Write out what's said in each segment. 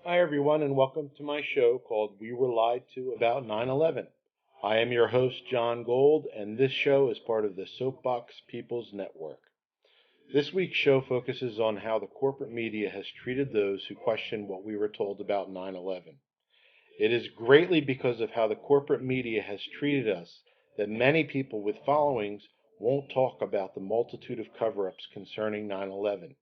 Hi, everyone, and welcome to my show called We Were Lied to About 9/11. I am your host, John Gold, and this show is part of the Soapbox People's Network. This week's show focuses on how the corporate media has treated those who question what we were told about 9/11. It is greatly because of how the corporate media has treated us that many people with followings won't talk about the multitude of cover-ups concerning 9/11.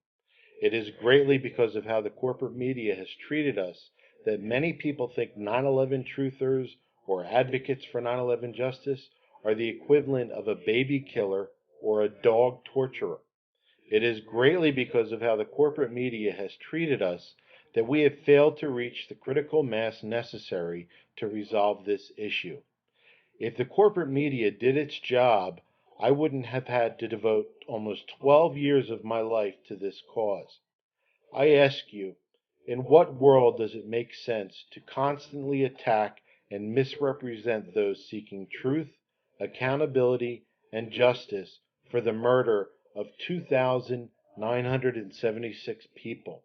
It is greatly because of how the corporate media has treated us that many people think 9/11 truthers or advocates for 9/11 justice are the equivalent of a baby killer or a dog torturer. It is greatly because of how the corporate media has treated us that we have failed to reach the critical mass necessary to resolve this issue. If the corporate media did its job, I wouldn't have had to devote almost 12 years of my life to this cause. I ask you, in what world does it make sense to constantly attack and misrepresent those seeking truth, accountability, and justice for the murder of 2,976 people?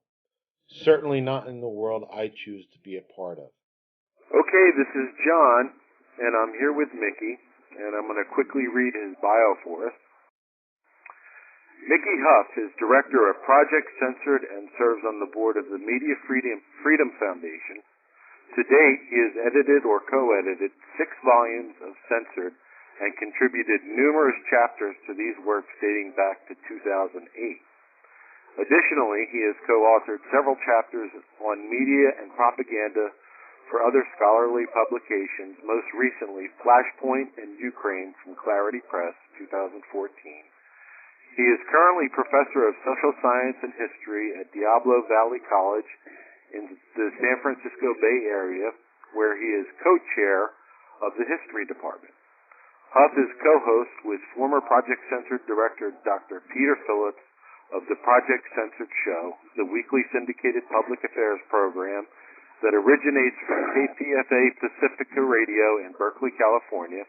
Certainly not in the world I choose to be a part of. Okay, this is John, and I'm here with Mickey, and I'm going to quickly read his bio for us. Mickey Huff is director of Project Censored and serves on the board of the Media Freedom Foundation. To date, he has edited or co-edited 6 volumes of Censored and contributed numerous chapters to these works dating back to 2008. Additionally, he has co-authored several chapters on media and propaganda for other scholarly publications, most recently Flashpoint and Ukraine from Clarity Press, 2014. He is currently professor of social science and history at Diablo Valley College in the San Francisco Bay Area, where he is co-chair of the history department. Huff is co-host with former Project Censored director Dr. Peter Phillips of the Project Censored Show, the weekly syndicated public affairs program that originates from KPFA Pacifica Radio in Berkeley, California.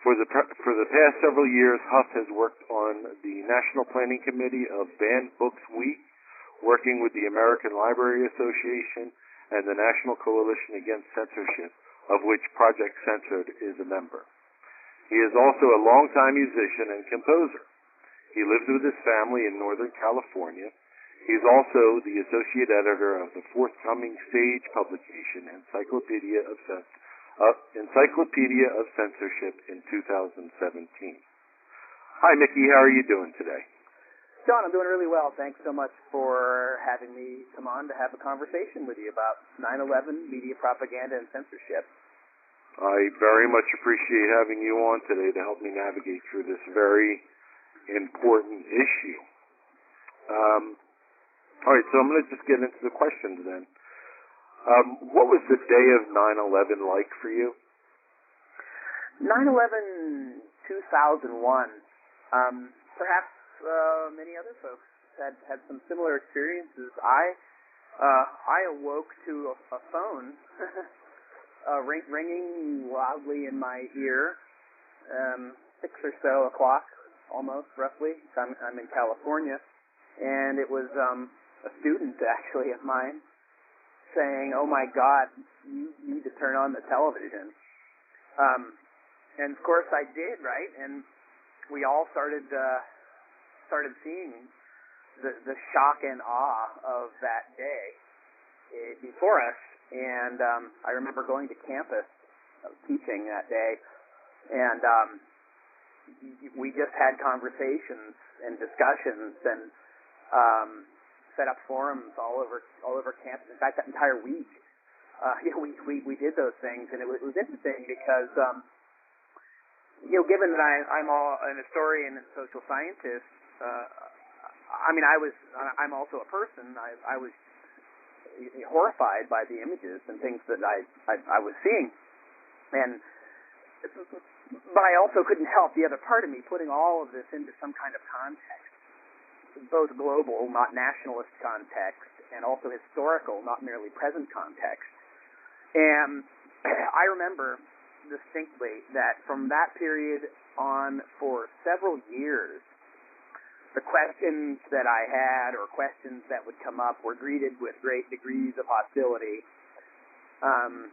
For the past several years, Huff has worked on the National Planning Committee of Banned Books Week, working with the American Library Association and the National Coalition Against Censorship, of which Project Censored is a member. He is also a longtime musician and composer. He lives with his family in Northern California. He is also the associate editor of the forthcoming stage publication, Encyclopedia of Censorship in 2017. Hi, Mickey. How are you doing today? John, I'm doing really well. Thanks so much for having me come on to have a conversation with you about 9/11, media propaganda, and censorship. I very much appreciate having you on today to help me navigate through this very important issue. All right, so I'm going to just get into the questions then. What was the day of 9/11 like for you? 9/11, 2001. Perhaps many other folks had some similar experiences. I awoke to a phone ringing loudly in my ear, 6 or so o'clock, almost roughly. I'm in California, and it was a student actually of mine saying, "Oh my God, you need to turn on the television." And of course I did, right? And we all started seeing the shock and awe of that day before us. And I remember going to campus, teaching that day, and we just had conversations and discussions and set up forums all over campus. In fact, that entire week, we did those things, and it was interesting because given that I'm an historian and social scientist, I'm also a person. I was horrified by the images and things that I was seeing, but I also couldn't help the other part of me putting all of this into some kind of context, both global, not nationalist context, and also historical, not merely present context. And I remember distinctly that from that period on for several years, the questions that I had or questions that would come up were greeted with great degrees of hostility. And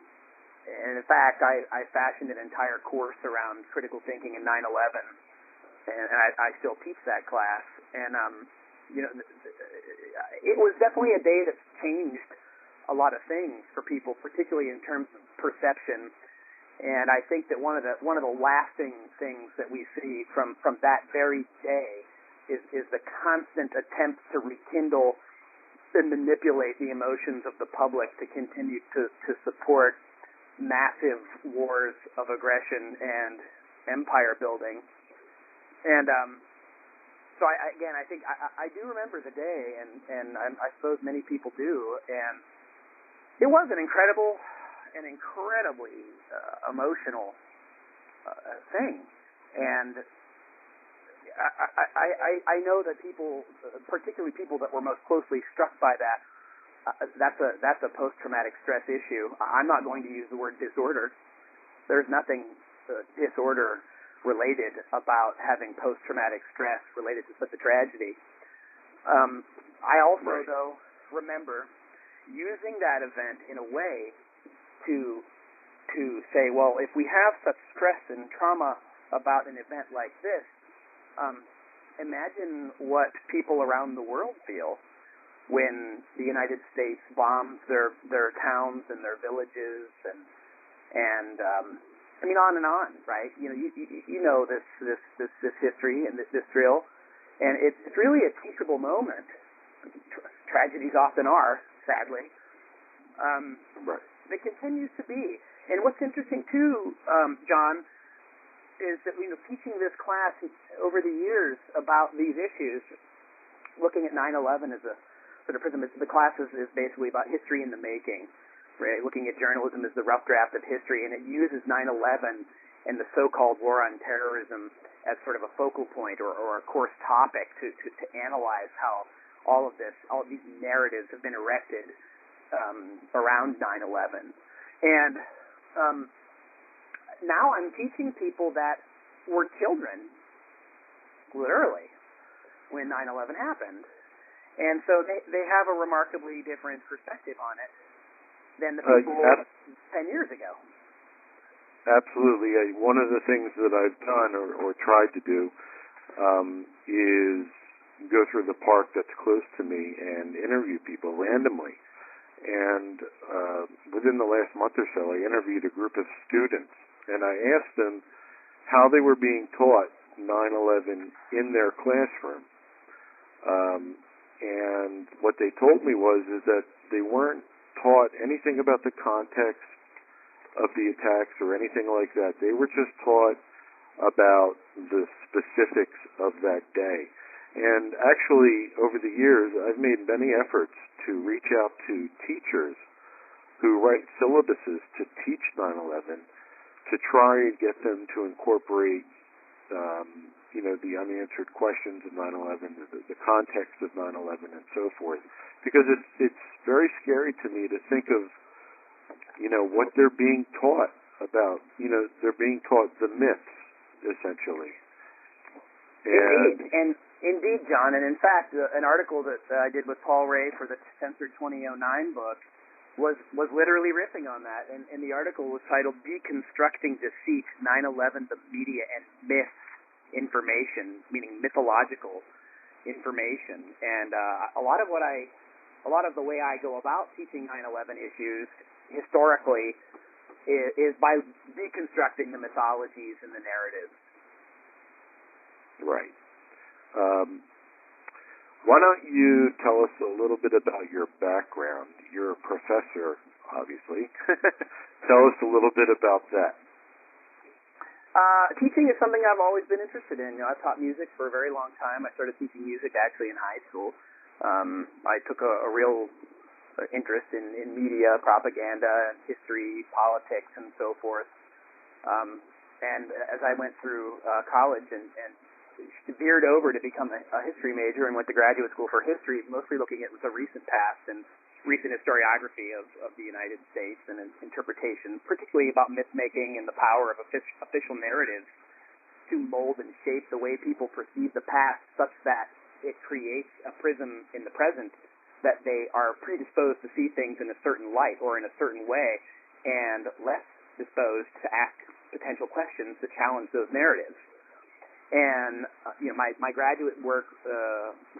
in fact, I fashioned an entire course around critical thinking in 9/11, and I still teach that class. And it was definitely a day that's changed a lot of things for people, particularly in terms of perception. And I think that one of the lasting things that we see from that very day is the constant attempt to rekindle and manipulate the emotions of the public to continue to support massive wars of aggression and empire building. And so I think I do remember the day, and I suppose many people do, and it was an incredibly emotional thing. And I know that people, particularly people that were most closely struck by that, that's a post-traumatic stress issue. I'm not going to use the word disorder. There's nothing disorder-related about having post-traumatic stress related to such a tragedy. I also, though, remember using that event in a way to say, well, if we have such stress and trauma about an event like this, imagine what people around the world feel when the United States bombs their towns and their villages and I mean on and on, right? You know this history and this drill, and it's really a teachable moment. Tragedies often are, sadly. It continues to be. And what's interesting too, John, is that teaching this class over the years about these issues, looking at 9/11 as a sort of prism. The class is basically about history in the making, right? Looking at journalism as the rough draft of history, and it uses 9/11 and the so-called war on terrorism as sort of a focal point or a course topic to analyze how all of these narratives have been erected around 9/11. And now I'm teaching people that were children, literally, when 9/11 happened. And so they have a remarkably different perspective on it than the people 10 years ago. Absolutely. One of the things that I've done or tried to do is go through the park that's close to me and interview people randomly. And within the last month or so, I interviewed a group of students, and I asked them how they were being taught 9/11 in their classroom. And what they told me is that they weren't taught anything about the context of the attacks or anything like that. They were just taught about the specifics of that day. And actually, over the years, I've made many efforts to reach out to teachers who write syllabuses to teach 9/11 to try and get them to incorporate the unanswered questions of 9/11, the context of 9/11, and so forth. Because it's very scary to me to think of, what they're being taught about. They're being taught the myths, essentially. Indeed, John. And in fact, an article that I did with Paul Ray for the Censored 2009 book was literally riffing on that. And the article was titled "Deconstructing Deceit: 9/11, the Media and Myths Information," meaning mythological information. And a lot of the way I go about teaching 9/11 issues historically is by deconstructing the mythologies and the narratives. Right. Why don't you tell us a little bit about your background? You're a professor, obviously. Tell us a little bit about that. Teaching is something I've always been interested in. I've taught music for a very long time. I started teaching music actually in high school. I took a real interest in media, propaganda, history, politics, and so forth. And as I went through college and veered over to become a history major and went to graduate school for history, mostly looking at the recent past and recent historiography of the United States and interpretation, particularly about myth-making and the power of official narratives to mold and shape the way people perceive the past, such that it creates a prism in the present that they are predisposed to see things in a certain light or in a certain way, and less disposed to ask potential questions to challenge those narratives. And my graduate work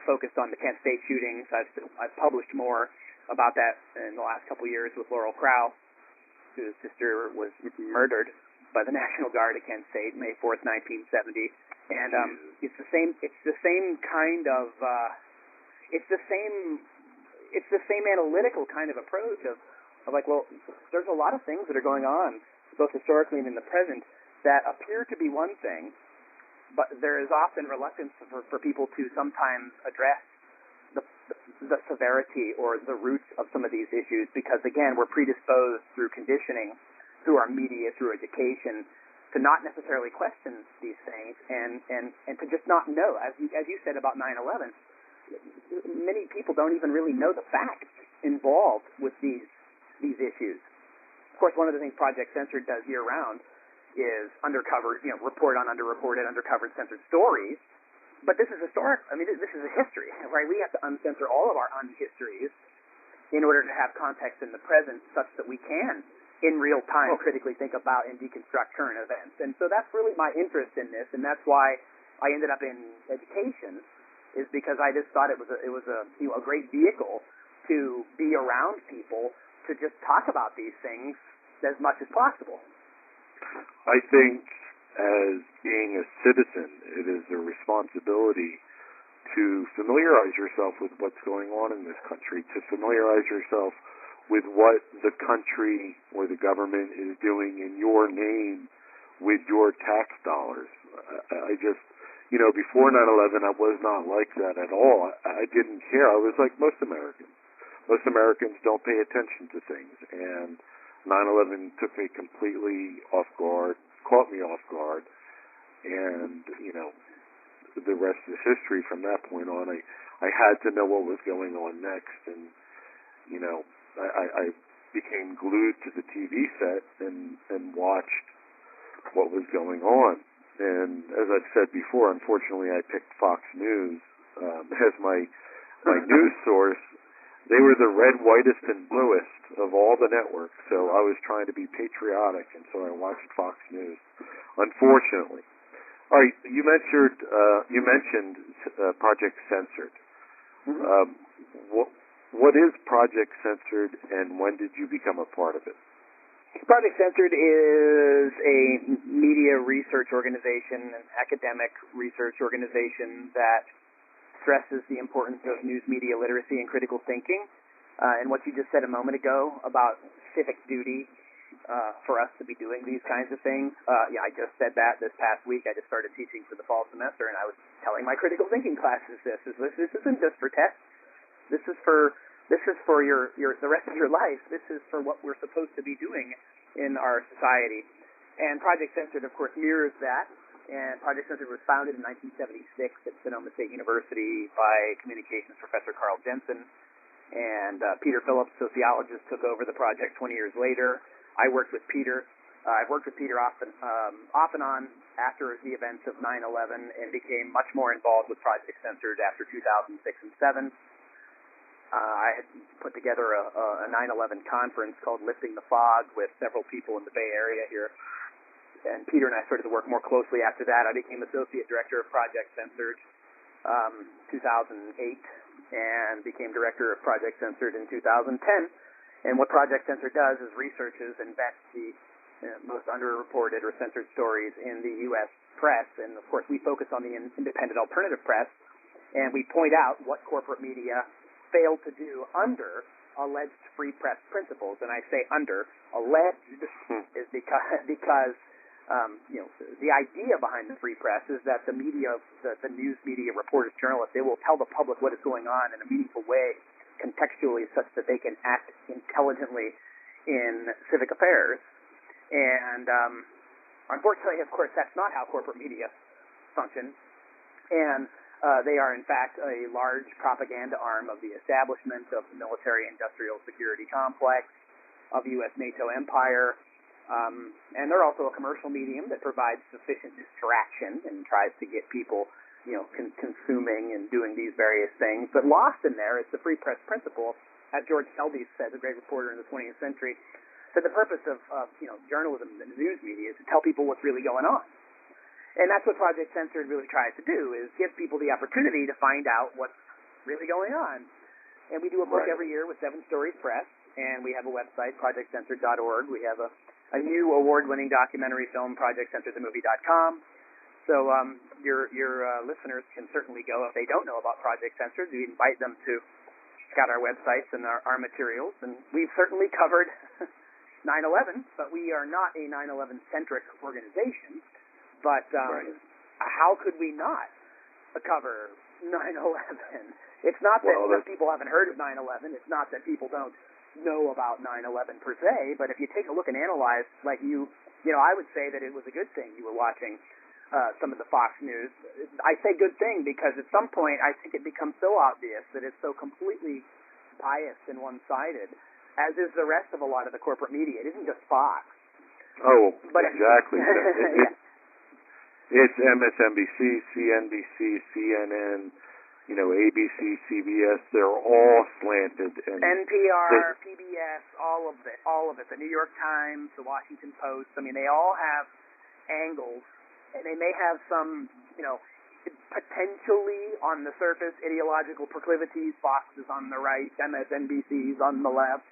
focused on the Kent State shootings. I've published more about that in the last couple of years with Laurel Crow, whose sister was murdered by the National Guard at Kent State, May 4th, 1970. And it's the same kind of it's the same analytical kind of approach of like, well, there's a lot of things that are going on, both historically and in the present, that appear to be one thing, but there is often reluctance for people to sometimes address the severity or the roots of some of these issues, because again, we're predisposed through conditioning, through our media, through education, to not necessarily question these things and to just not know. As you said about 9/11, many people don't even really know the facts involved with these issues. Of course, one of the things Project Censored does year-round is report on underreported, undercovered, censored stories. But this is historic. I mean, this is a history, right? We have to uncensor all of our unhistories in order to have context in the present, such that we can, in real time, critically think about and deconstruct current events. And so that's really my interest in this, and that's why I ended up in education, is because I just thought it was a great vehicle to be around people to just talk about these things as much as possible. I think as being a citizen, it is a responsibility to familiarize yourself with what's going on in this country, to familiarize yourself with what the country or the government is doing in your name with your tax dollars. I just, before 9/11, I was not like that at all. I didn't care. I was like most Americans. Most Americans don't pay attention to things, and 9/11 took me completely off guard, caught me off guard, and, the rest is history from that point on. I had to know what was going on next, and, I became glued to the TV set and watched what was going on. And as I've said before, unfortunately, I picked Fox News as my news source. They were the red, whitest, and bluest of all the networks, so I was trying to be patriotic, and so I watched Fox News. Unfortunately, all right. You mentioned Project Censored. Mm-hmm. What is Project Censored, and when did you become a part of it? Project Censored is a media research organization, an academic research organization that stresses the importance of news media literacy and critical thinking. And what you just said a moment ago about civic duty for us to be doing these kinds of things, I just said that this past week. I just started teaching for the fall semester, and I was telling my critical thinking classes this isn't just for tests. This is for the rest of your life. This is for what we're supposed to be doing in our society. And Project Censored, of course, mirrors that. And Project Censored was founded in 1976 at Sonoma State University by communications professor Carl Jensen. And Peter Phillips, sociologist, took over the project 20 years later. I worked with Peter. I've worked with Peter off and on after the events of 9/11, and became much more involved with Project Censored after 2006 and 2007. I had put together a 9/11 conference called Lifting the Fog with several people in the Bay Area here. And Peter and I started to work more closely after that. I became associate director of Project Censored 2008, and became director of Project Censored in 2010. And what Project Censored does is researches and vets the most underreported or censored stories in the U.S. press. And, of course, we focus on the independent alternative press, and we point out what corporate media failed to do under alleged free press principles. And I say under. Alleged is because the idea behind the free press is that the media, the news media, reporters, journalists, they will tell the public what is going on in a meaningful way, contextually, such that they can act intelligently in civic affairs. And unfortunately, of course, that's not how corporate media function. And they are, in fact, a large propaganda arm of the establishment of the military-industrial security complex, of U.S.-NATO empire. And they're also a commercial medium that provides sufficient distraction and tries to get people consuming and doing these various things. But lost in there is the free press principle, as George Selby said, the great reporter in the 20th century, said the purpose of journalism and the news media is to tell people what's really going on. And that's what Project Censored really tries to do, is give people the opportunity to find out what's really going on. And we do a book every year with 7 Stories Press, and we have a website, projectcensored.org. We have a new award-winning documentary film, projectcensoredthemovie.com. So your listeners can certainly go, if they don't know about Project Censored, we invite them to check out our websites and our materials. And we've certainly covered 9/11, but we are not a 9/11-centric organization. But how could we not cover 9/11? It's not that people haven't heard of 9/11. It's not that people don't know about 9/11 per se. But if you take a look and analyze, like I would say that it was a good thing you were watching some of the Fox News. I say good thing because at some point I think it becomes so obvious that it's so completely biased and one-sided, as is the rest of a lot of the corporate media. It isn't just Fox. Oh, but exactly. It's MSNBC, CNBC, CNN, ABC, CBS. They're all slanted. And NPR, PBS, all of it. The New York Times, the Washington Post. I mean, they all have angles, and they may have some, potentially on the surface ideological proclivities. Fox is on the right, MSNBC is on the left.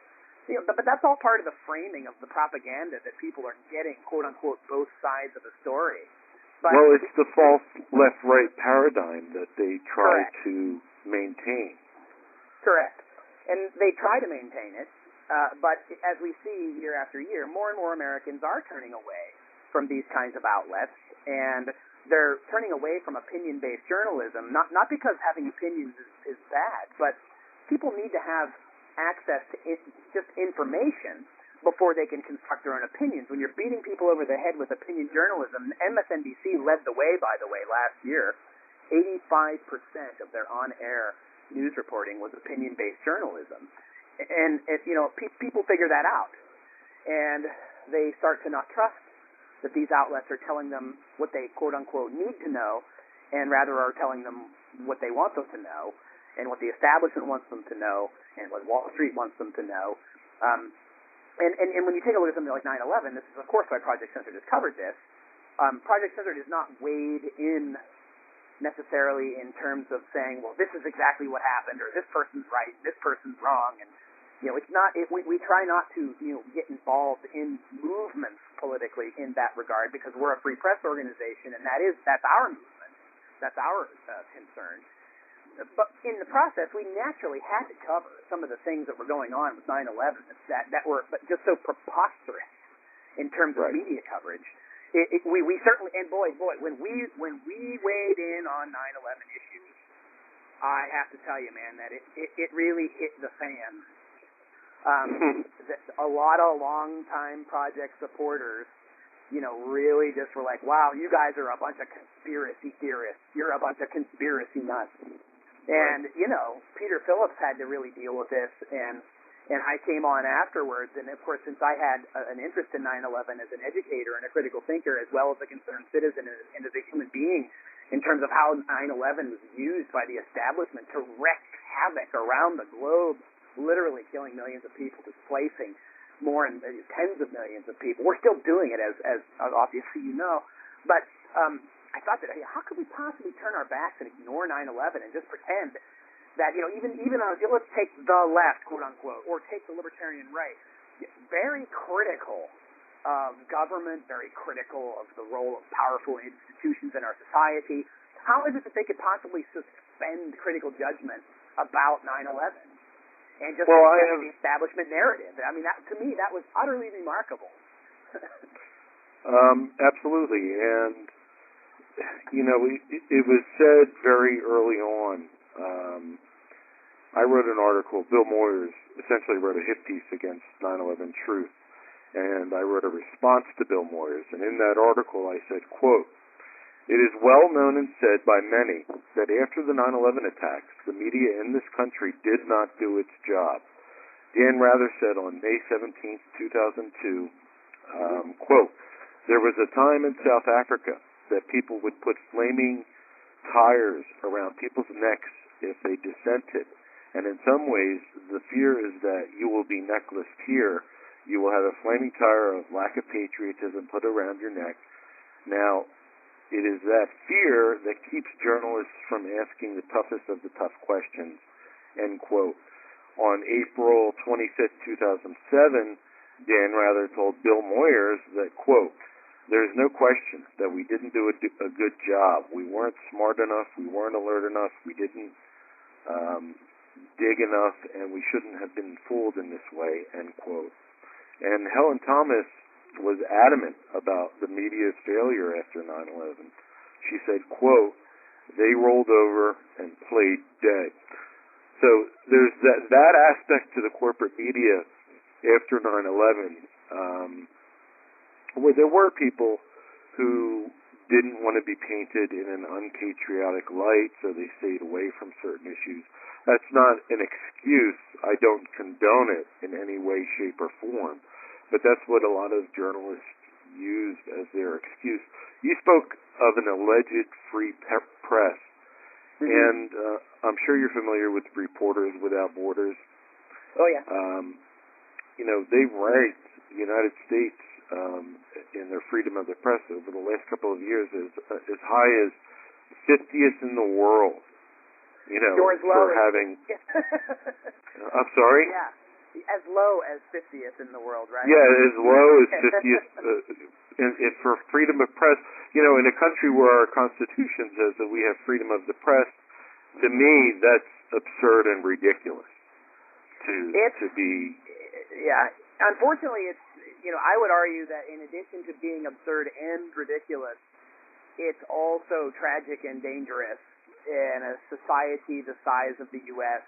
But that's all part of the framing of the propaganda that people are getting, quote unquote, both sides of the story. But it's the false left-right paradigm that they try to maintain. Correct. And they try to maintain it, but as we see year after year, more and more Americans are turning away from these kinds of outlets, and they're turning away from opinion-based journalism, not because having opinions is bad, but people need to have access to just information before they can construct their own opinions. When you're beating people over the head with opinion journalism, MSNBC led the way, by the way, last year. 85% of their on-air news reporting was opinion-based journalism. And people figure that out. And they start to not trust that these outlets are telling them what they, quote-unquote, need to know, and rather are telling them what they want them to know, and what the establishment wants them to know, and what Wall Street wants them to know. And when you take a look at something like 9/11, this is, of course, why Project Censored has covered this. Project Censored is not weighed in necessarily in terms of saying, well, this is exactly what happened, or this person's right, this person's wrong. And, it's not, we try not to, get involved in movements politically in that regard, because we're a free press organization, and that's our movement. That's our concern. But in the process, we naturally had to cover some of the things that were going on with 9/11 that were just so preposterous in terms of media coverage. We certainly, and boy, when we weighed in on 9/11 issues, I have to tell you, man, that it really hit the fan. A lot of longtime project supporters, really just were like, wow, you guys are a bunch of conspiracy theorists. You're a bunch of conspiracy nuts. And, Peter Phillips had to really deal with this, and I came on afterwards, and of course, since I had an interest in 9/11 as an educator and a critical thinker, as well as a concerned citizen and as a human being, in terms of how 9/11 was used by the establishment to wreak havoc around the globe, literally killing millions of people, displacing more than tens of millions of people. We're still doing it, as obviously but I thought that, how could we possibly turn our backs and ignore 9/11 and just pretend that, even let's take the left, quote unquote, or take the libertarian right, very critical of government, very critical of the role of powerful institutions in our society. How is it that they could possibly suspend critical judgment about 9/11 and just accept the establishment narrative? I mean, to me, that was utterly remarkable. Absolutely, and it was said very early on. I wrote an article. Bill Moyers essentially wrote a hit piece against 9/11 Truth, and I wrote a response to Bill Moyers. And in that article, I said, quote, "It is well known and said by many that after the 9/11 attacks, the media in this country did not do its job." Dan Rather said on May 17th, 2002, quote, "There was a time in South Africa that people would put flaming tires around people's necks if they dissented. And in some ways, the fear is that you will be necklaced here. You will have a flaming tire of lack of patriotism put around your neck. Now, it is that fear that keeps journalists from asking the toughest of the tough questions, end quote. On April 25th, 2007, Dan Rather told Bill Moyers that, quote, "There's no question that we didn't do a good job. We weren't smart enough. We weren't alert enough. We didn't dig enough, and we shouldn't have been fooled in this way," end quote. And Helen Thomas was adamant about the media's failure after 9/11. She said, quote, "They rolled over and played dead." So there's that aspect to the corporate media after 9/11, where there were people who didn't want to be painted in an unpatriotic light, so they stayed away from certain issues. That's not an excuse. I don't condone it in any way, shape, or form. But that's what a lot of journalists used as their excuse. You spoke of an alleged free press. Mm-hmm. And I'm sure you're familiar with Reporters Without Borders. Oh, yeah. They've ranked the United States in their freedom of the press over the last couple of years as high as 50th in the world. For having... I'm sorry? Yeah. As low as 50th in the world, right? Yeah, as low as 50th for freedom of press. In a country where our Constitution says that we have freedom of the press, to me, that's absurd and ridiculous to be... Yeah. Unfortunately, it's, I would argue that in addition to being absurd and ridiculous, it's also tragic and dangerous in a society the size of the U.S.,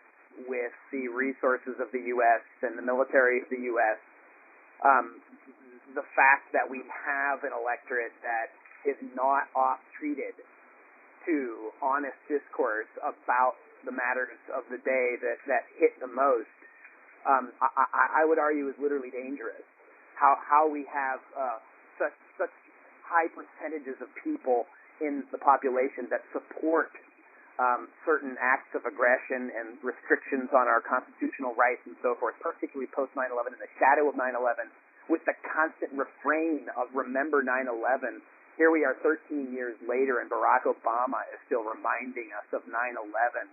with the resources of the U.S. and the military of the U.S., the fact that we have an electorate that is not off-treated to honest discourse about the matters of the day that hit the most, I would argue is literally dangerous. How we have such high percentages of people in the population that support certain acts of aggression and restrictions on our constitutional rights and so forth, particularly post 9/11, in the shadow of 9/11, with the constant refrain of remember 9/11. Here we are 13 years later, and Barack Obama is still reminding us of 9/11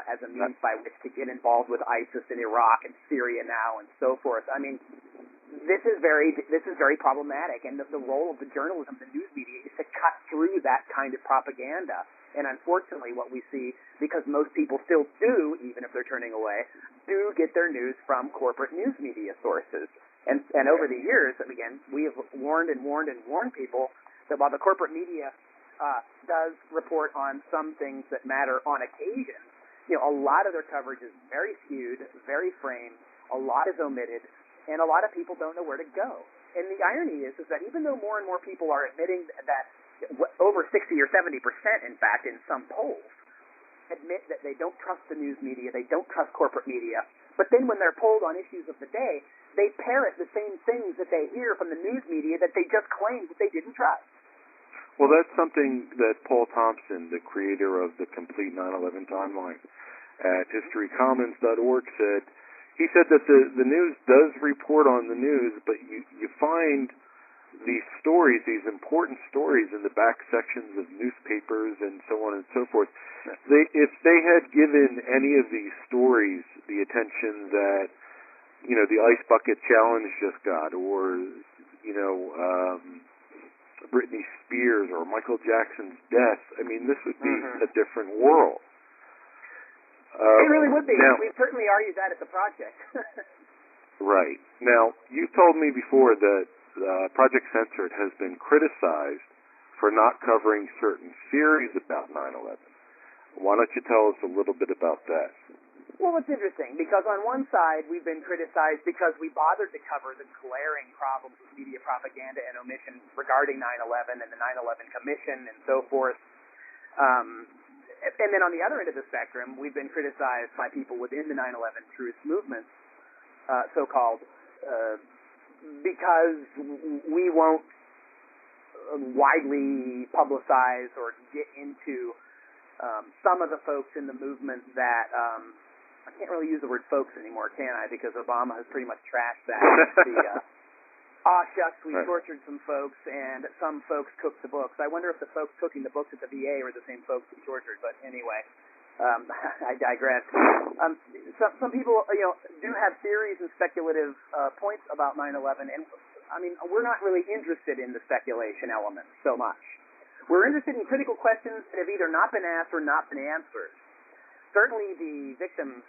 as a means by which to get involved with ISIS in Iraq and Syria now and so forth. I mean, this is very problematic, and the role of the journalism, the news media, is to cut through that kind of propaganda. And unfortunately, what we see, because most people still do, even if they're turning away, do get their news from corporate news media sources. And over the years, again, we have warned people that while the corporate media does report on some things that matter on occasion, a lot of their coverage is very skewed, very framed, a lot is omitted, and a lot of people don't know where to go. And the irony is that even though more and more people are admitting that over 60 or 70%, in fact, in some polls, admit that they don't trust the news media, they don't trust corporate media, but then when they're polled on issues of the day, they parrot the same things that they hear from the news media that they just claimed that they didn't trust. Well, that's something that Paul Thompson, the creator of the complete 9/11 timeline at historycommons.org, said. He said that the news does report on the news, but you find these stories, these important stories, in the back sections of newspapers and so on and so forth. If they had given any of these stories the attention that, the Ice Bucket Challenge just got, or, Britney Spears or Michael Jackson's death, I mean, this would be a different world. It really would be. Now, we've certainly argued that at the project. Right. Now, you told me before that Project Censored has been criticized for not covering certain theories about 9/11. Why don't you tell us a little bit about that? Well, it's interesting, because on one side, we've been criticized because we bothered to cover the glaring problems with media propaganda and omission regarding 9/11 and the 9/11 Commission and so forth. And then on the other end of the spectrum, we've been criticized by people within the 9/11 truth movement, so-called, because we won't widely publicize or get into some of the folks in the movement that I can't really use the word folks anymore, can I? Because Obama has pretty much trashed that. Shucks, we tortured some folks, and some folks cooked the books. I wonder if the folks cooking the books at the VA were the same folks we tortured, but anyway, I digress. Some people, do have theories and speculative points about 9/11, and I mean, we're not really interested in the speculation element so much. We're interested in critical questions that have either not been asked or not been answered. Certainly the victims'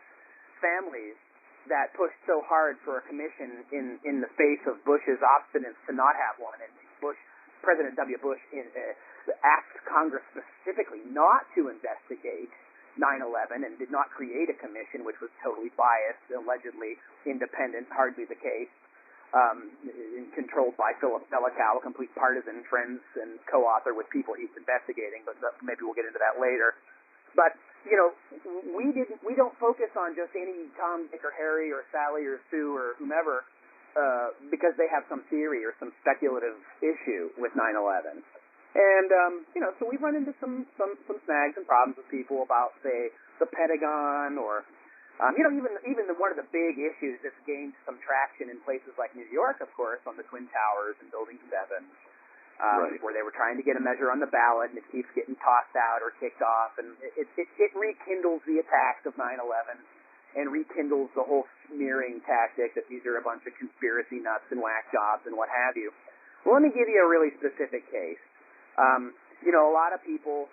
families that pushed so hard for a commission in the face of Bush's obstinance to not have one, and President W. Bush asked Congress specifically not to investigate 9/11 and did not create a commission, which was totally biased, allegedly independent, hardly the case, controlled by Phillips, a complete partisan, friends and co-author with people he's investigating, but maybe we'll get into that later. But we don't focus on just any Tom, Dick, or Harry, or Sally, or Sue, or whomever, because they have some theory or some speculative issue with 9/11. And so we've run into some snags and problems with people about, say, the Pentagon, or even one of the big issues that's gained some traction in places like New York, of course, on the Twin Towers and Building 7. Where they were trying to get a measure on the ballot, and it keeps getting tossed out or kicked off, and it rekindles the attacks of 9/11 and rekindles the whole smearing tactic that these are a bunch of conspiracy nuts and whack jobs and what have you. Well, let me give you a really specific case. A lot of people,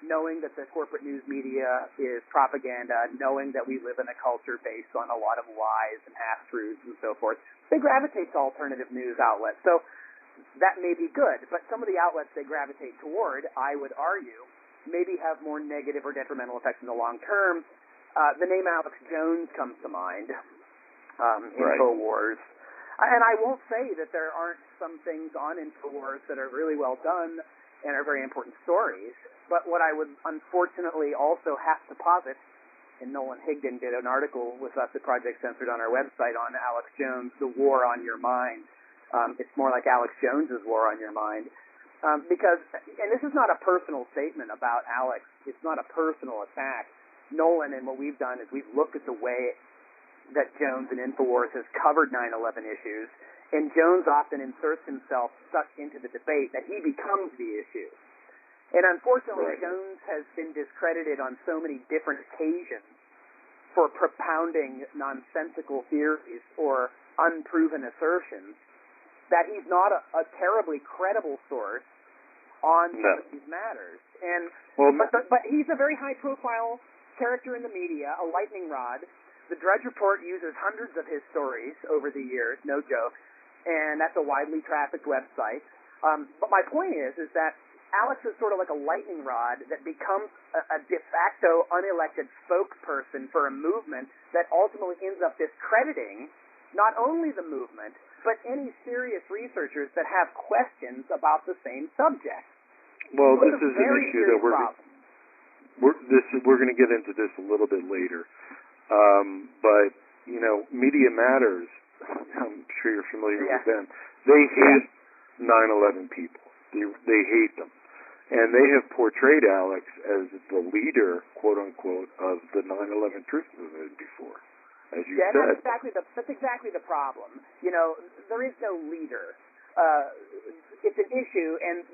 knowing that the corporate news media is propaganda, knowing that we live in a culture based on a lot of lies and half-truths and so forth, they gravitate to alternative news outlets. So that may be good, but some of the outlets they gravitate toward, I would argue, maybe have more negative or detrimental effects in the long term. The name Alex Jones comes to mind, InfoWars. And I won't say that there aren't some things on InfoWars that are really well done and are very important stories, but what I would unfortunately also have to posit, and Nolan Higdon did an article with us at Project Censored on our website on Alex Jones, The War on Your Mind. It's more like Alex Jones's War on Your Mind. Because, and this is not a personal statement about Alex, it's not a personal attack. Nolan and what we've done is we've looked at the way that Jones and InfoWars has covered 9/11 issues, and Jones often inserts himself such into the debate that he becomes the issue. And unfortunately, Jones has been discredited on so many different occasions for propounding nonsensical theories or unproven assertions that he's not a terribly credible source on some of these matters. And but he's a very high-profile character in the media, a lightning rod. The Drudge Report uses hundreds of his stories over the years, no joke, and that's a widely trafficked website. But my point is that Alex is sort of like a lightning rod that becomes a de facto unelected spokesperson for a movement that ultimately ends up discrediting not only the movement, but any serious researchers that have questions about the same subject. Well, this is an issue that we're going to get into this a little bit later. But, Media Matters, I'm sure you're familiar with them. They hate 9/11 people. They hate them. And they have portrayed Alex as the leader, quote unquote, of the 9/11 truth movement before. As you said. That's exactly the problem. There is no leader. It's an issue, and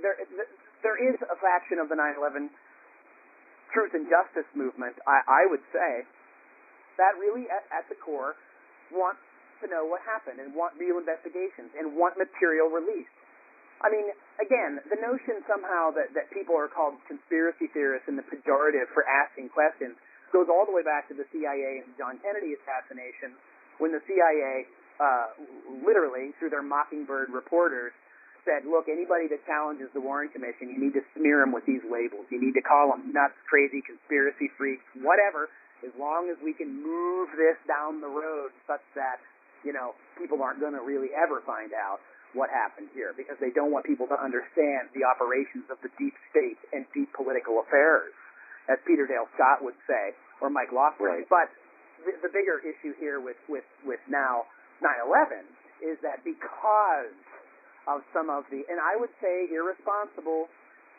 there is a faction of the 9/11 truth and justice movement, I would say, that really, at the core, wants to know what happened and want real investigations and want material released. I mean, again, the notion somehow that people are called conspiracy theorists and the pejorative for asking questions goes all the way back to the CIA and John Kennedy assassination, when the CIA, literally, through their Mockingbird reporters, said, look, anybody that challenges the Warren Commission, you need to smear them with these labels. You need to call them nuts, crazy, conspiracy freaks, whatever, as long as we can move this down the road such that, people aren't going to really ever find out what happened here, because they don't want people to understand the operations of the deep state and deep political affairs, as Peter Dale Scott would say, or Mike Lofgren. But the bigger issue here with now 9/11 is that because of some of the, and I would say irresponsible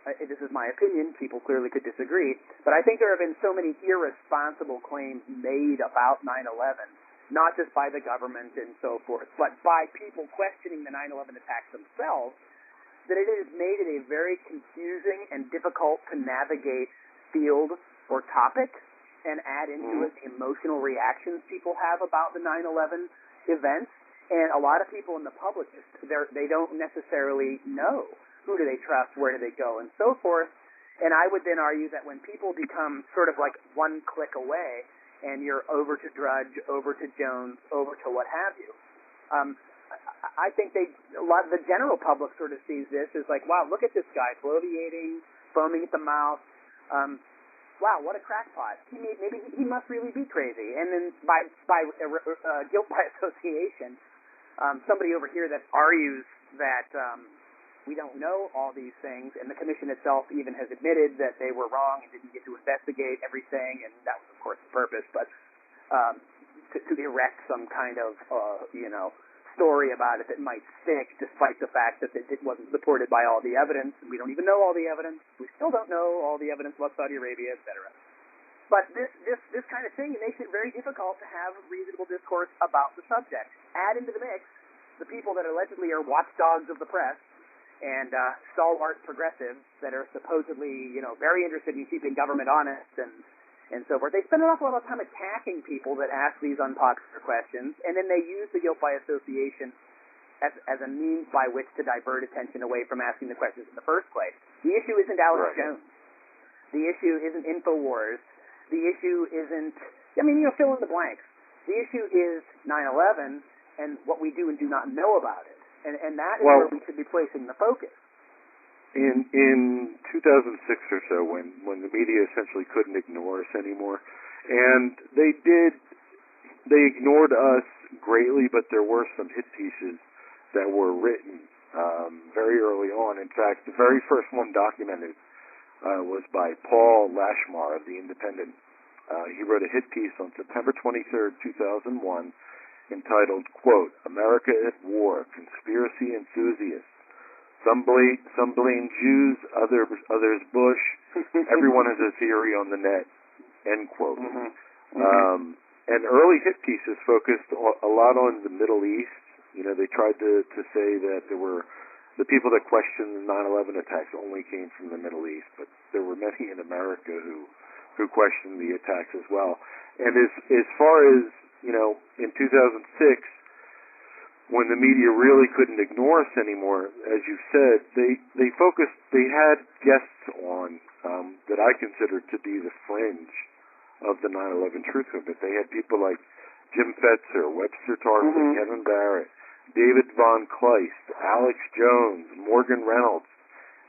this is my opinion, people clearly could disagree, but I think there have been so many irresponsible claims made about 9/11, not just by the government and so forth, but by people questioning the 9/11 attacks themselves, that it has made it a very confusing and difficult to navigate field or topic, and add into it the emotional reactions people have about the 9/11 events. And a lot of people in the public, they don't necessarily know. Who do they trust? Where do they go? And so forth. And I would then argue that when people become sort of like one click away, and you're over to Drudge, over to Jones, over to what have you, I think a lot of the general public sort of sees this as like, wow, look at this guy, bloviating, foaming at the mouth. Wow, what a crackpot. Maybe he must really be crazy. And then by guilt by association, somebody over here that argues that we don't know all these things, and the commission itself even has admitted that they were wrong and didn't get to investigate everything, and that was, of course, the purpose, but to erect some kind of, story about it that might stick, despite the fact that it wasn't supported by all the evidence. We don't even know all the evidence. We still don't know all the evidence about Saudi Arabia, etc. But this kind of thing makes it very difficult to have reasonable discourse about the subject. Add into the mix the people that allegedly are watchdogs of the press and stalwart progressives that are supposedly, very interested in keeping government honest and so forth. They spend an awful lot of time attacking people that ask these unpopular questions, and then they use the guilt by association as a means by which to divert attention away from asking the questions in the first place. The issue isn't Alex Jones. The issue isn't InfoWars. The issue isn't, fill in the blanks. The issue is 9/11 and what we do and do not know about it. And that is where we should be placing the focus. In 2006 or so, when the media essentially couldn't ignore us anymore, and they ignored us greatly, but there were some hit pieces that were written very early on. In fact, the very first one documented was by Paul Lashmar of The Independent. He wrote a hit piece on September 23rd, 2001, entitled, quote, "America at War, Conspiracy Enthusiasts. Some blame Jews, others Bush. Everyone has a theory on the net," end quote. And early hit pieces focused a lot on the Middle East. They tried to say that there were the people that questioned the 9/11 attacks only came from the Middle East, but there were many in America who questioned the attacks as well. And as far as, in 2006, when the media really couldn't ignore us anymore, as you said, they had guests on that I considered to be the fringe of the 9/11 truth movement. They had people like Jim Fetzer, Webster Tarpley, Kevin Barrett, David Von Kleist, Alex Jones, Morgan Reynolds,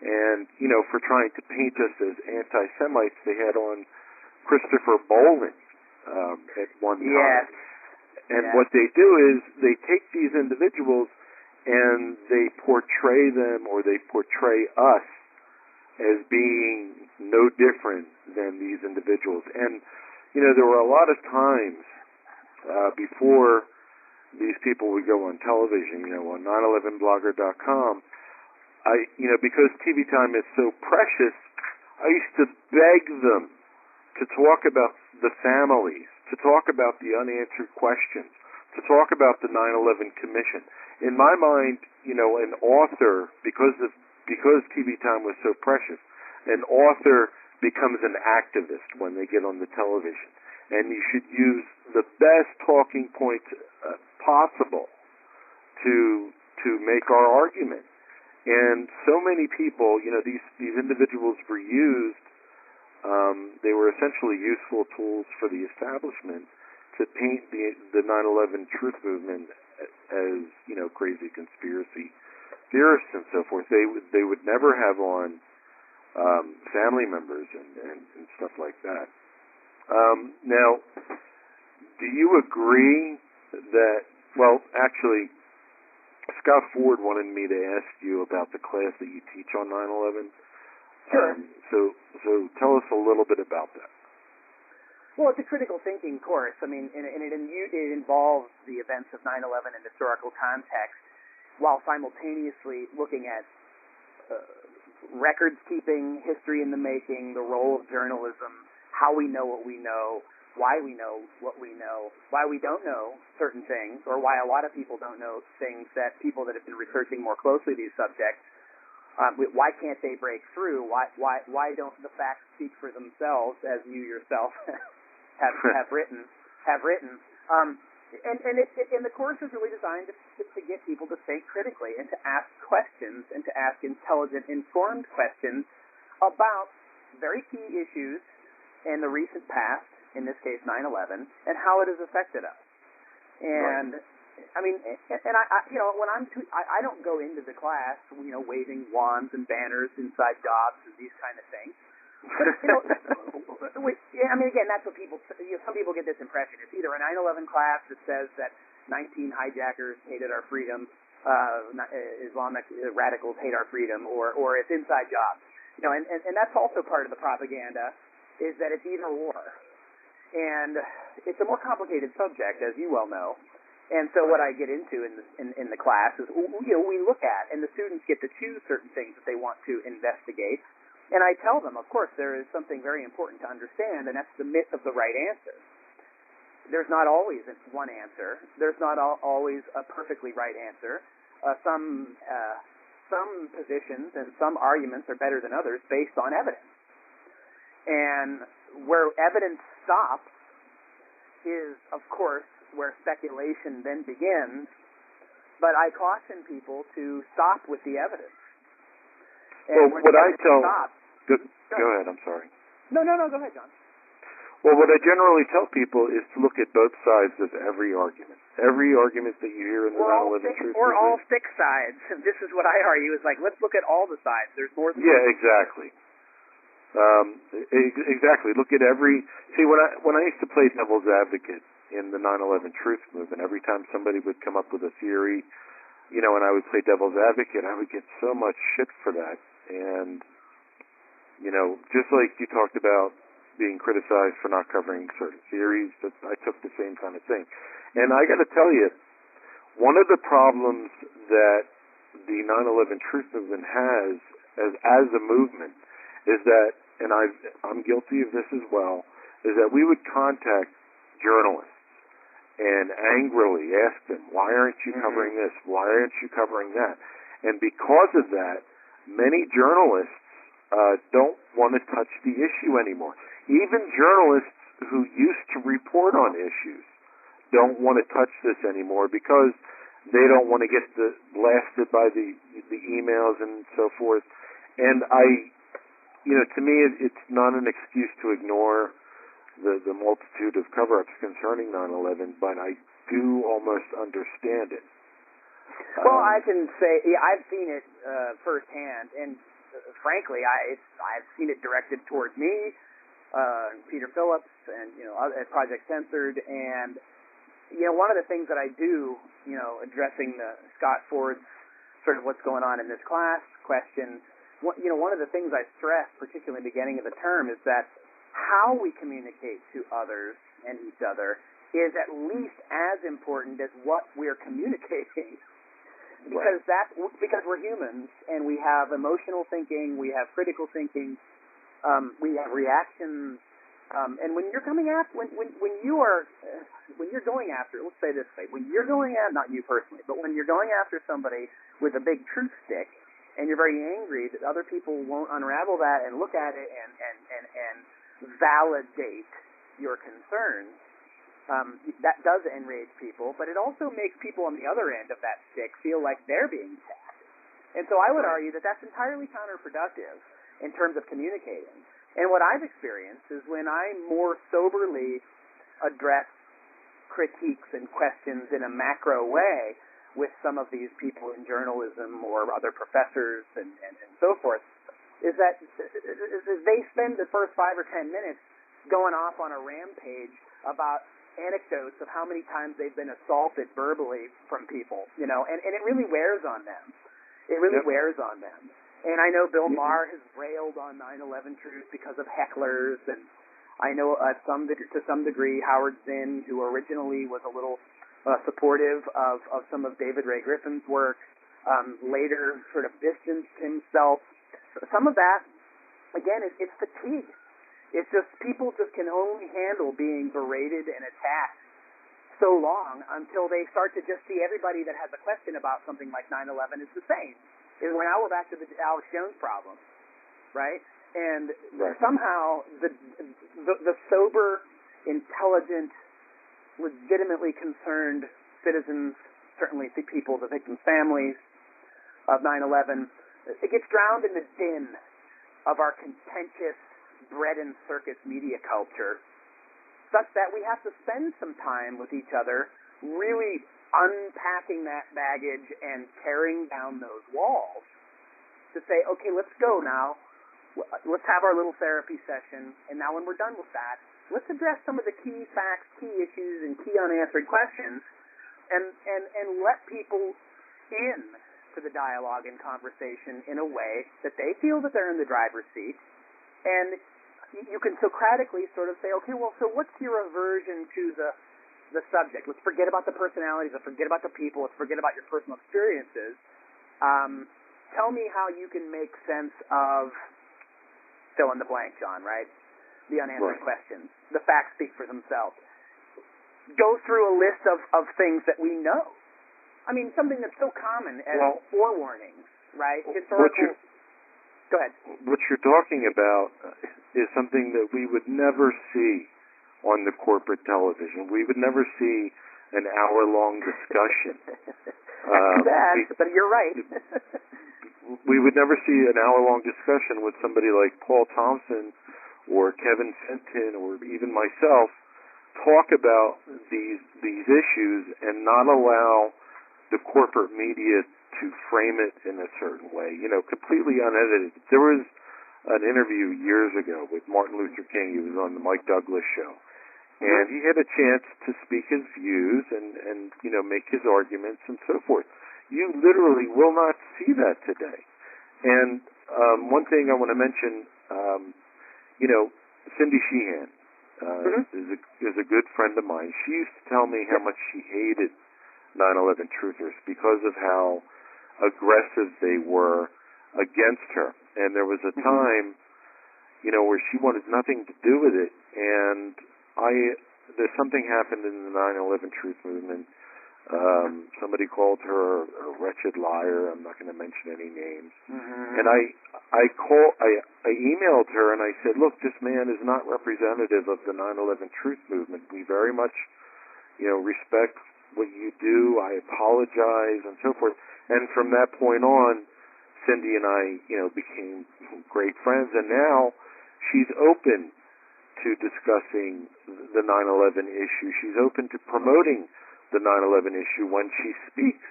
and, for trying to paint us as anti-Semites, they had on Christopher Bolin at one time. Yes. And what they do is they take these individuals and they portray them, or they portray us as being no different than these individuals. And, there were a lot of times before these people would go on television, on 911blogger.com, because TV time is so precious, I used to beg them to talk about the families, to talk about the unanswered questions, to talk about the 9/11 Commission. In my mind, an author, because TV time was so precious, an author becomes an activist when they get on the television. And you should use the best talking points possible to make our argument. And so many people, these individuals were used. They were essentially useful tools for the establishment to paint the 9/11 truth movement as, crazy conspiracy theorists and so forth. They would never have on family members and stuff like that. Now, do you agree that, actually, Scott Ford wanted me to ask you about the class that you teach on 9/11. Sure. So tell us a little bit about that. Well, it's a critical thinking course. I mean, and it involves the events of 9/11 in historical context, while simultaneously looking at records keeping, history in the making, the role of journalism, how we know what we know, why we know what we know, why we don't know certain things, or why a lot of people don't know things that people that have been researching more closely these subjects, why can't they break through? Why don't the facts speak for themselves, as you yourself have written? And the course is really designed to get people to think critically and to ask questions and to ask intelligent, informed questions about very key issues in the recent past, in this case 9/11, and how it has affected us. And I mean, and I when I don't go into the class, waving wands and banners inside jobs and these kind of things. But, I mean, again, that's what people. Some people get this impression. It's either a 9/11 class that says that 19 hijackers hated our freedom, Islamic radicals hate our freedom, or it's inside jobs. And that's also part of the propaganda, is that it's either or. And it's a more complicated subject, as you well know. And so what I get into in the class is, we look at, and the students get to choose certain things that they want to investigate. And I tell them, of course, there is something very important to understand, and that's the myth of the right answer. There's not always one answer. There's not always a perfectly right answer. Some positions and some arguments are better than others based on evidence. And where evidence stops is, of course, where speculation then begins. But I caution people to stop with the evidence. And well, what I tell... Go ahead, I'm sorry. No, go ahead, John. Well, what I generally tell people is to look at both sides of every argument. Every argument that you hear in the 9/11 truth movement. Or all six sides. This is what I argue, is like, let's look at all the sides. There's more than one. Exactly. Exactly. Look at every... See, when I used to play devil's advocate in the 9/11 truth movement, every time somebody would come up with a theory, and I would play devil's advocate, I would get so much shit for that. And, just like you talked about being criticized for not covering certain theories, I took the same kind of thing. And I got to tell you, one of the problems that the 9/11 truth movement has as a movement is that, and I'm guilty of this as well, is that we would contact journalists and angrily ask them, why aren't you covering this? Why aren't you covering that? And because of that, many journalists don't want to touch the issue anymore. Even journalists who used to report on issues don't want to touch this anymore because they don't want to get blasted by the emails and so forth. And to me, it's not an excuse to ignore the multitude of cover-ups concerning 9/11, but I do almost understand it. Well, I can say I've seen it firsthand, and frankly, I've seen it directed toward me, Peter Phillips, and at Project Censored, and one of the things that I do, addressing the Scott Ford's sort of what's going on in this class question, one of the things I stress, particularly in the beginning of the term, is that how we communicate to others and each other is at least as important as what we're communicating. Because we're humans and we have emotional thinking, we have critical thinking, we have reactions, and when you're coming after, when you're going after, let's say this way, when you're going at, not you personally, but when you're going after somebody with a big truth stick, and you're very angry that other people won't unravel that and look at it and validate your concerns, that does enrage people, but it also makes people on the other end of that stick feel like they're being attacked. And so I would argue that that's entirely counterproductive in terms of communicating. And what I've experienced is when I more soberly address critiques and questions in a macro way with some of these people in journalism or other professors and so forth, is that they spend the first 5 or 10 minutes going off on a rampage about anecdotes of how many times they've been assaulted verbally from people, and it really wears on them. It really wears on them. And I know Bill Maher has railed on 9/11 truth because of hecklers, and I know to some degree Howard Zinn, who originally was a little supportive of some of David Ray Griffin's work, later sort of distanced himself some of that, again, it's fatigue. It's just people just can only handle being berated and attacked so long until they start to just see everybody that has a question about something like 9/11 is the same. And now we're back to the Alex Jones problem, right? And somehow the sober, intelligent, legitimately concerned citizens, certainly the people, the victims' families of 9/11, it gets drowned in the din of our contentious bread and circus media culture, such that we have to spend some time with each other really unpacking that baggage and tearing down those walls to say, okay, let's go now. Let's have our little therapy session, and now when we're done with that, let's address some of the key facts, key issues, and key unanswered questions, and let people in to the dialogue and conversation in a way that they feel that they're in the driver's seat. And you can Socratically sort of say, okay, well, so what's your aversion to the subject? Let's forget about the personalities, let's forget about the people, let's forget about your personal experiences. Tell me how you can make sense of fill in the blank, John, right? The unanswered questions. The facts speak for themselves. Go through a list of things that we know. I mean, something that's so common as forewarnings, right? Historical. Go ahead. What you're talking about is something that we would never see on the corporate television. We would never see an hour-long discussion. But you're right. We would never see an hour-long discussion with somebody like Paul Thompson or Kevin Fenton or even myself talk about these issues and not allow the corporate media to frame it in a certain way, completely unedited. There was an interview years ago with Martin Luther King. He was on the Mike Douglas show. And he had a chance to speak his views and make his arguments and so forth. You literally will not see that today. And one thing I want to mention, Cindy Sheehan is a good friend of mine. She used to tell me how much she hated 9/11 truthers because of how aggressive they were against her. And there was a time, where she wanted nothing to do with it. And there's something happened in the 9/11 truth movement. Somebody called her a wretched liar. I'm not going to mention any names. And I emailed her and I said, look, this man is not representative of the 9/11 truth movement. We very much, respect what you do. I apologize and so forth. And from that point on, Cindy and I, became great friends. And now she's open to discussing the 9/11 issue. She's open to promoting the 9/11 issue when she speaks.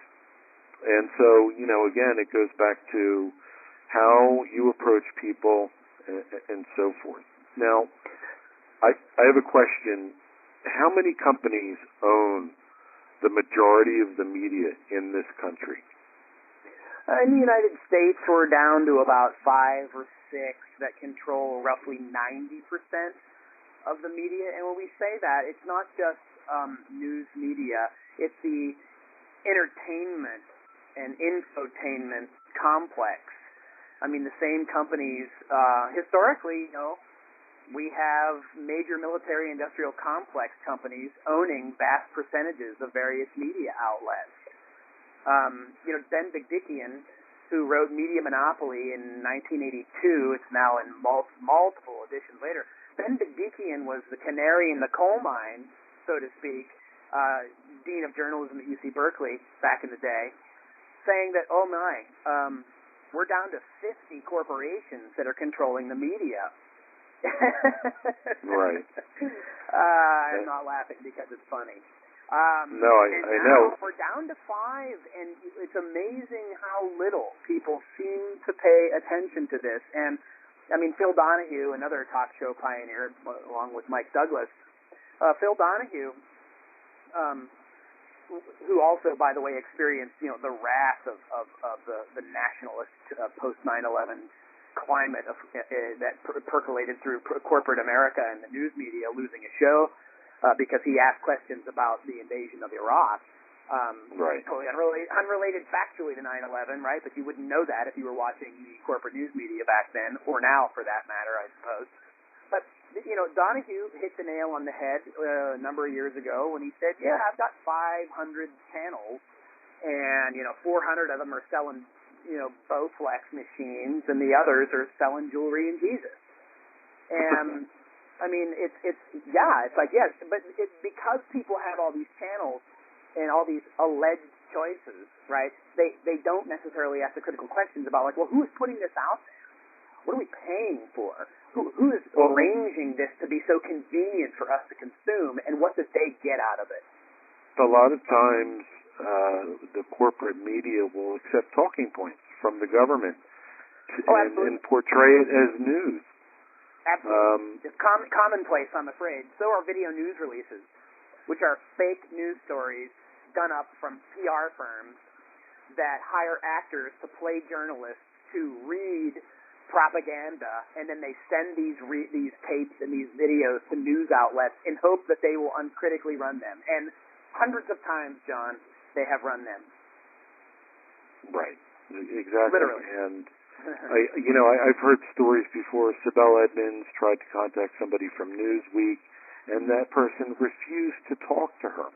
And so, again, it goes back to how you approach people and so forth. Now, I have a question. How many companies own the majority of the media in this country? In the United States, we're down to about 5 or 6 that control roughly 90% of the media. And when we say that, it's not just news media. It's the entertainment and infotainment complex. I mean, the same companies, historically, we have major military industrial complex companies owning vast percentages of various media outlets. Ben Bigdickian, who wrote Media Monopoly in 1982, it's now in multiple editions later. Ben Bigdickian was the canary in the coal mine, so to speak, Dean of Journalism at UC Berkeley back in the day, saying that, we're down to 50 corporations that are controlling the media. Right. I'm not laughing because it's funny. I know. We're down to 5, and it's amazing how little people seem to pay attention to this. And, Phil Donahue, another talk show pioneer, along with Mike Douglas, Phil Donahue, who also, by the way, experienced, the wrath of the nationalist post 9/11 climate that percolated through corporate America and the news media, losing a show because he asked questions about the invasion of Iraq. Right. Totally unrelated factually to 9/11, right? But you wouldn't know that if you were watching the corporate news media back then, or now for that matter, I suppose. But, Donahue hit the nail on the head a number of years ago when he said, yeah, I've got 500 channels, and, 400 of them are selling, Bowflex machines, and the others are selling jewelry and Jesus. And, I mean, it's like, yes, but because people have all these channels and all these alleged choices, right, they don't necessarily ask the critical questions about, like, well, who is putting this out there? What are we paying for? Who is arranging this to be so convenient for us to consume, and what does they get out of it? A lot of times, the corporate media will accept talking points from the government and portray it as news. Absolutely. It's commonplace, I'm afraid. So are video news releases, which are fake news stories done up from PR firms that hire actors to play journalists to read propaganda, and then they send these tapes and these videos to news outlets in hope that they will uncritically run them. And hundreds of times, John, they have run them. Right. Exactly. Literally. And I've heard stories before. Sibel Edmonds tried to contact somebody from Newsweek, and that person refused to talk to her.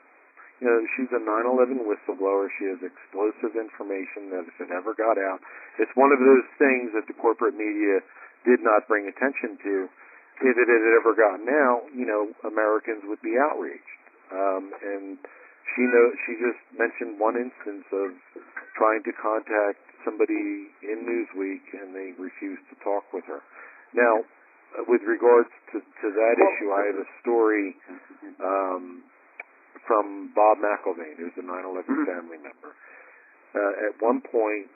She's a 9/11 whistleblower. She has explosive information that if it ever got out, it's one of those things that the corporate media did not bring attention to. If it had ever gotten out, Americans would be outraged. And she just mentioned one instance of trying to contact somebody in Newsweek, and they refused to talk with her. Now, with regards to that issue, I have a story from Bob McIlvaine, who's a 9/11 family member. At one point,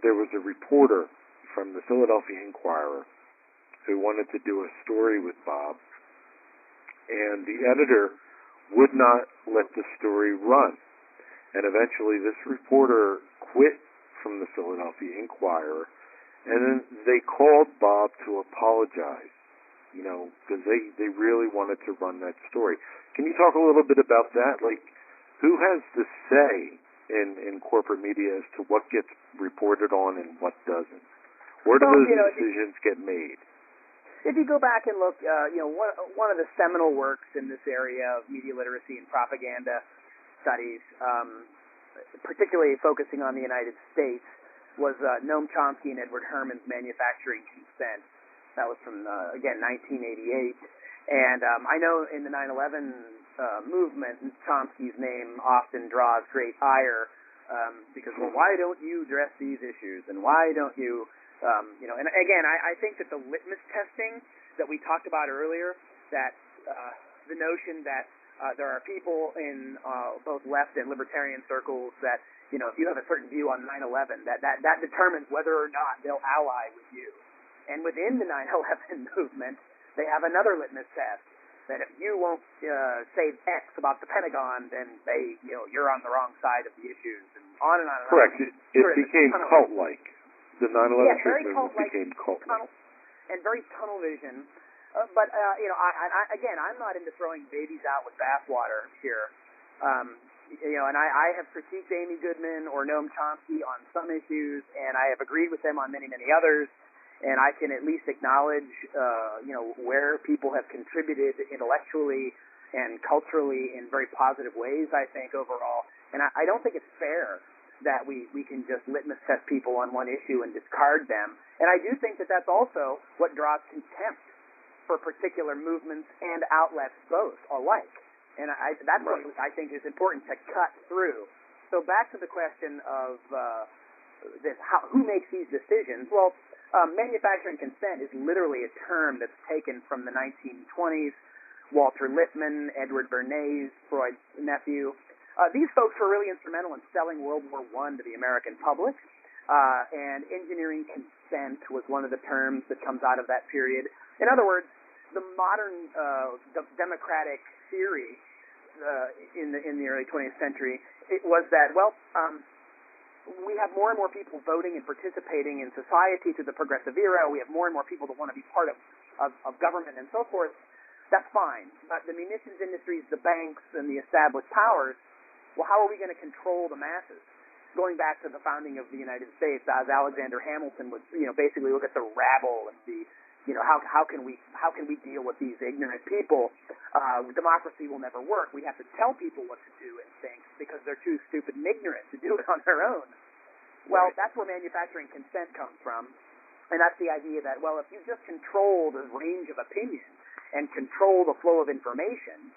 there was a reporter from the Philadelphia Inquirer who wanted to do a story with Bob, and the editor would not let the story run. And eventually this reporter quit from the Philadelphia Inquirer, and then they called Bob to apologize, because they really wanted to run that story. Can you talk a little bit about that? Like, who has the say in corporate media as to what gets reported on and what doesn't? Where do those decisions get made? If you go back and look, one of the seminal works in this area of media literacy and propaganda studies, particularly focusing on the United States, was Noam Chomsky and Edward Herman's Manufacturing Consent. That was from, again, 1988. And I know in the 9/11 movement, Chomsky's name often draws great ire because, well, why don't you address these issues? And why don't you, and again, I think that the litmus testing that we talked about earlier, that the notion that there are people in both left and libertarian circles that, if you have a certain view on 9/11, that determines whether or not they'll ally with you. And within the 9/11 movement, they have another litmus test, that if you won't say X about the Pentagon, then you're on the wrong side of the issues, and on and on and on. Correct. It became cult-like. The 9/11 truth movement became cult-like. And very tunnel vision. But I'm not into throwing babies out with bathwater here. And I have critiqued Amy Goodman or Noam Chomsky on some issues, and I have agreed with them on many, many others. And I can at least acknowledge, where people have contributed intellectually and culturally in very positive ways, I think, overall. And I don't think it's fair that we can just litmus test people on one issue and discard them. And I do think that that's also what draws contempt for particular movements and outlets both alike. And that's what I think is important to cut through. So back to the question of who makes these decisions? Well, manufacturing consent is literally a term that's taken from the 1920s. Walter Lippmann, Edward Bernays, Freud's nephew. These folks were really instrumental in selling World War I to the American public. And engineering consent was one of the terms that comes out of that period. In other words, the modern democratic theory in the early 20th century, it was that, we have more and more people voting and participating in society through the progressive era. We have more and more people that want to be part of government and so forth. That's fine. But the munitions industries, the banks, and the established powers Well, how are we going to control the masses? Going back to the founding of the United States, as Alexander Hamilton would, basically look at the rabble and see, how can we deal with these ignorant people? Democracy will never work. We have to tell people what to do and think because they're too stupid and ignorant to do it on their own. Well, that's where manufacturing consent comes from, and that's the idea that, well, if you just control the range of opinion and control the flow of information,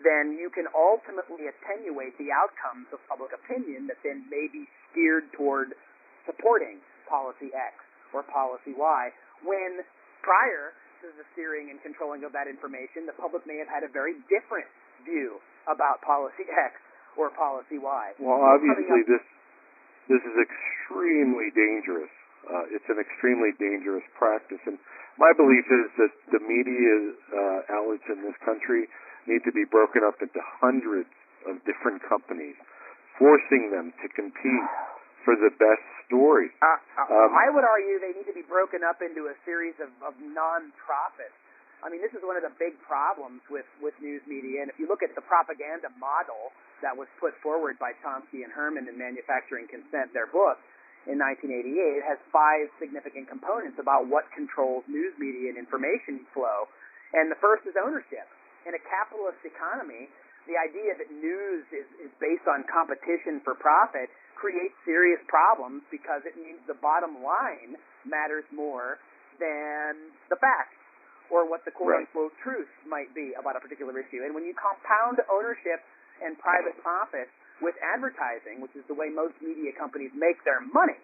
then you can ultimately attenuate the outcomes of public opinion that then may be steered toward supporting policy X or policy Y, when prior to the steering and controlling of that information, the public may have had a very different view about policy X or policy Y. Well, obviously this is extremely dangerous. It's an extremely dangerous practice, and my belief is that the media outlets in this country need to be broken up into hundreds of different companies, forcing them to compete for the best story. I would argue they need to be broken up into a series of non-profits. I mean, this is one of the big problems with news media, and if you look at the propaganda model that was put forward by Chomsky and Herman in Manufacturing Consent, their book, in 1988, it has 5 significant components about what controls news media and information flow, and the first is ownership. In a capitalist economy, the idea that news is based on competition for profit creates serious problems because it means the bottom line matters more than the facts or what the quote-unquote truth might be about a particular issue. And when you compound ownership and private profits with advertising, which is the way most media companies make their money,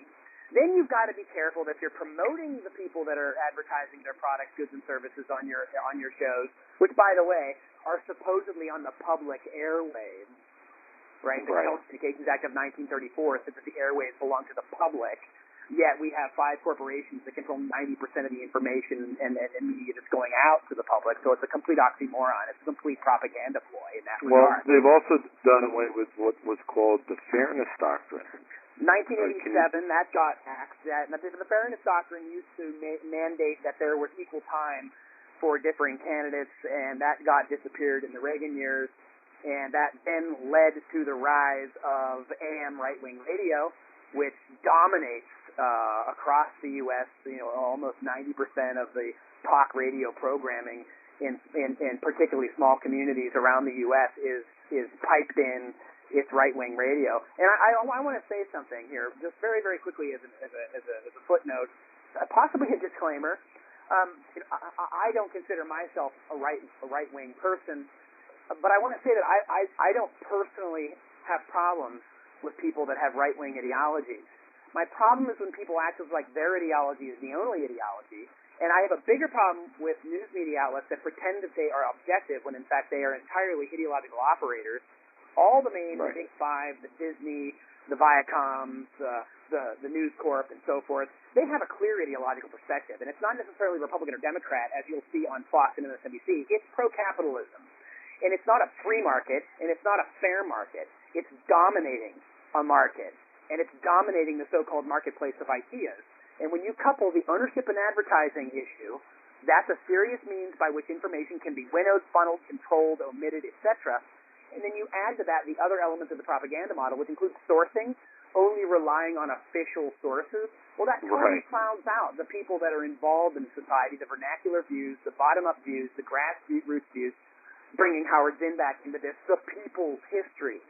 then you've got to be careful that you're promoting the people that are advertising their products, goods, and services on your shows, which, by the way, are supposedly on the public airwaves, right? The Telecommunications Act of 1934 said that the airwaves belong to the public, yet we have 5 corporations that control 90% of the information and media that's going out to the public, so it's a complete oxymoron. It's a complete propaganda ploy in that regard. Well, they've also done away with what was called the Fairness Doctrine. 1987, that got axed. The Fairness Doctrine used to mandate that there was equal time for differing candidates, and that disappeared in the Reagan years, and that then led to the rise of AM right-wing radio, which dominates across the U.S. Almost 90% of the talk radio programming in particularly small communities around the U.S. is piped in. It's right-wing radio. And I want to say something here, just very, very quickly as a footnote, possibly a disclaimer. I don't consider myself a right-wing person, but I want to say that I don't personally have problems with people that have right-wing ideologies. My problem is when people act as like their ideology is the only ideology, and I have a bigger problem with news media outlets that pretend that they are objective when in fact they are entirely ideological operators. All the main Big Five, the Disney, the Viacoms, the News Corp, and so forth, they have a clear ideological perspective. And it's not necessarily Republican or Democrat, as you'll see on Fox and MSNBC. It's pro-capitalism. And it's not a free market, and it's not a fair market. It's dominating a market. And it's dominating the so-called marketplace of ideas. And when you couple the ownership and advertising issue, that's a serious means by which information can be winnowed, funneled, controlled, omitted, etc., and then you add to that the other elements of the propaganda model, which includes sourcing, only relying on official sources. Well, that totally clouds out the people that are involved in society, the vernacular views, the bottom-up views, the grassroots views, bringing Howard Zinn back into this, the people's history,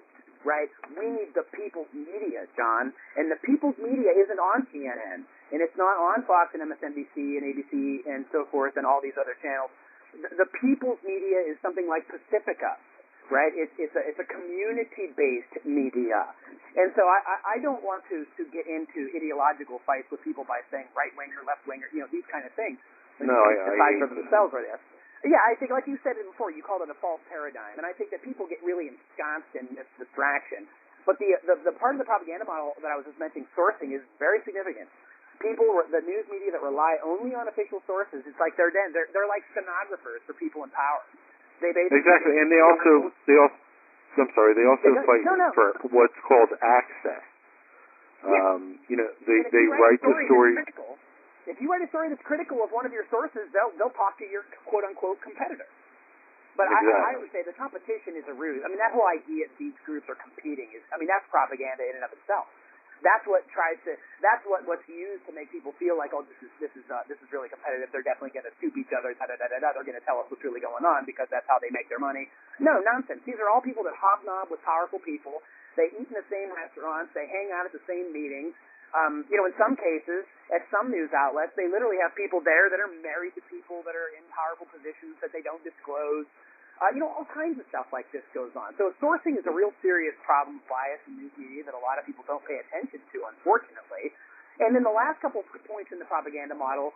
right? We need the people's media, John, and the people's media isn't on CNN, and it's not on Fox and MSNBC and ABC and so forth and all these other channels. The people's media is something like Pacifica, right? It's a community-based media. And so I don't want to get into ideological fights with people by saying right-winger, left-winger, these kind of things. No, I decide for themselves or this. Yeah, I think, like you said before, you called it a false paradigm. And I think that people get really ensconced in this distraction. But the part of the propaganda model that I was just mentioning, sourcing, is very significant. People, the news media that rely only on official sources, it's like they're like stenographers for people in power. Exactly, and they also fight for what's called access. They write the story. If you write a story that's critical of one of your sources, they'll talk to your quote unquote competitor. But exactly. I would say the competition is a ruse. I mean, that whole idea that these groups are competing is, I mean, that's propaganda in and of itself. That's what what's used to make people feel like, oh, this is really competitive. They're definitely going to scoop each other. They're going to tell us what's really going on because that's how they make their money. No, nonsense. These are all people that hobnob with powerful people. They eat in the same restaurants. They hang out at the same meetings. In some cases, at some news outlets, they literally have people there that are married to people that are in powerful positions that they don't disclose. All kinds of stuff like this goes on. So sourcing is a real serious problem of bias in news media that a lot of people don't pay attention to, unfortunately. And then the last couple of points in the propaganda model,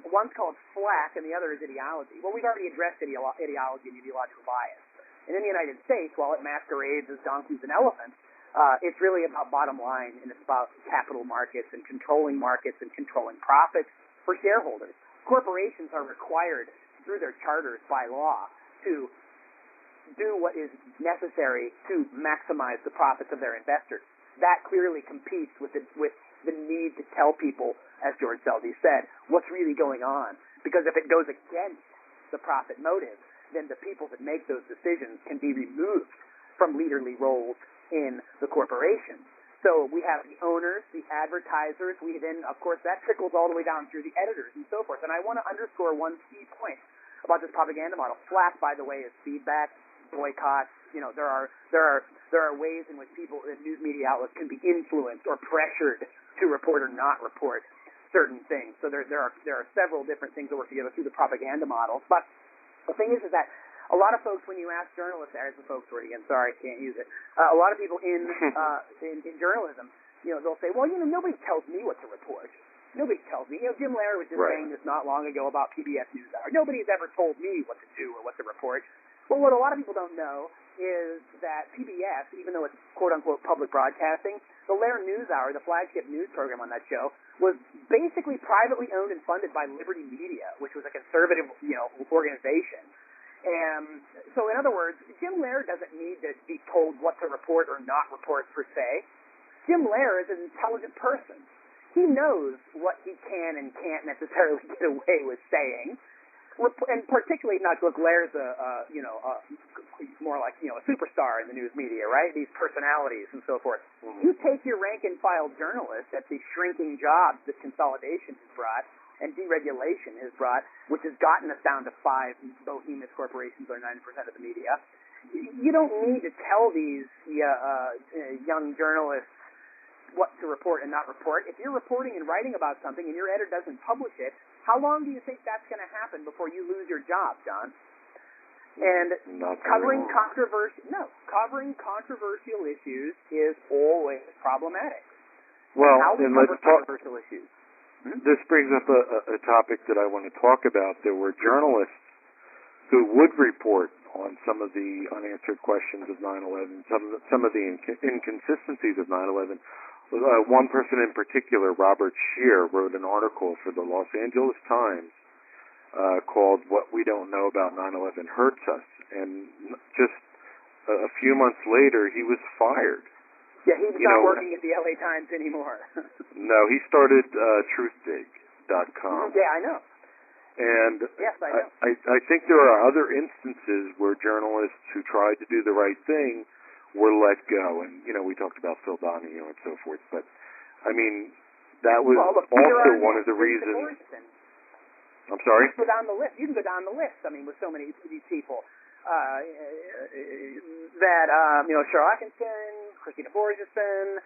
one's called flack and the other is ideology. Well, we've already addressed ideology and ideological bias. And in the United States, while it masquerades as donkeys and elephants, it's really about bottom line, and it's about capital markets and controlling profits for shareholders. Corporations are required through their charters by law to do what is necessary to maximize the profits of their investors. That clearly competes with the need to tell people, as George Selby said, what's really going on. Because if it goes against the profit motive, then the people that make those decisions can be removed from leaderly roles in the corporation. So we have the owners, the advertisers, of course, that trickles all the way down through the editors and so forth. And I want to underscore one key point about this propaganda model. Flack, by the way, is feedback, boycotts. There are ways in which people in news media outlets can be influenced or pressured to report or not report certain things. So there are several different things that work together through the propaganda model. But the thing is that a lot of folks, when you ask journalists, there's the folks word again, sorry, can't use it. A lot of people in journalism, they'll say, well, nobody tells me what to report. Nobody tells me. Jim Lehrer was just saying this not long ago about PBS NewsHour. Nobody's ever told me what to do or what to report. Well, what a lot of people don't know is that PBS, even though it's quote-unquote public broadcasting, the Lehrer NewsHour, the flagship news program on that show, was basically privately owned and funded by Liberty Media, which was a conservative, organization. And so, in other words, Jim Lehrer doesn't need to be told what to report or not report per se. Jim Lehrer is an intelligent person. He knows what he can and can't necessarily get away with saying, and particularly not look. Lehrer's more like a superstar in the news media, right? These personalities and so forth. Mm-hmm. You take your rank and file journalist at the shrinking jobs that consolidation has brought and deregulation has brought, which has gotten us down to 5 behemoth corporations or 90% of the media. You don't need to tell these young journalists what to report and not report. If you're reporting and writing about something and your editor doesn't publish it, how long do you think that's going to happen before you lose your job, John? And covering controversial issues is always problematic. Well, how we cover controversial issues. This brings up a topic that I want to talk about. There were journalists who would report on some of the unanswered questions of 9/11, some of the inconsistencies of 9/11. One person in particular, Robert Scheer, wrote an article for the Los Angeles Times called "What We Don't Know About 9/11 Hurts Us," and just a few months later, he was fired. Yeah, he's not working at the LA Times anymore. No, he started truthdig.com. Yeah, I know. And yes, I know. I think there are other instances where journalists who tried to do the right thing were let go. And, we talked about Phil Donahue and so forth. But, I mean, that was also one of the reasons. I'm sorry? You can go down the list. I mean, with so many of these people. Cheryl Atkinson, Christina Borgeson,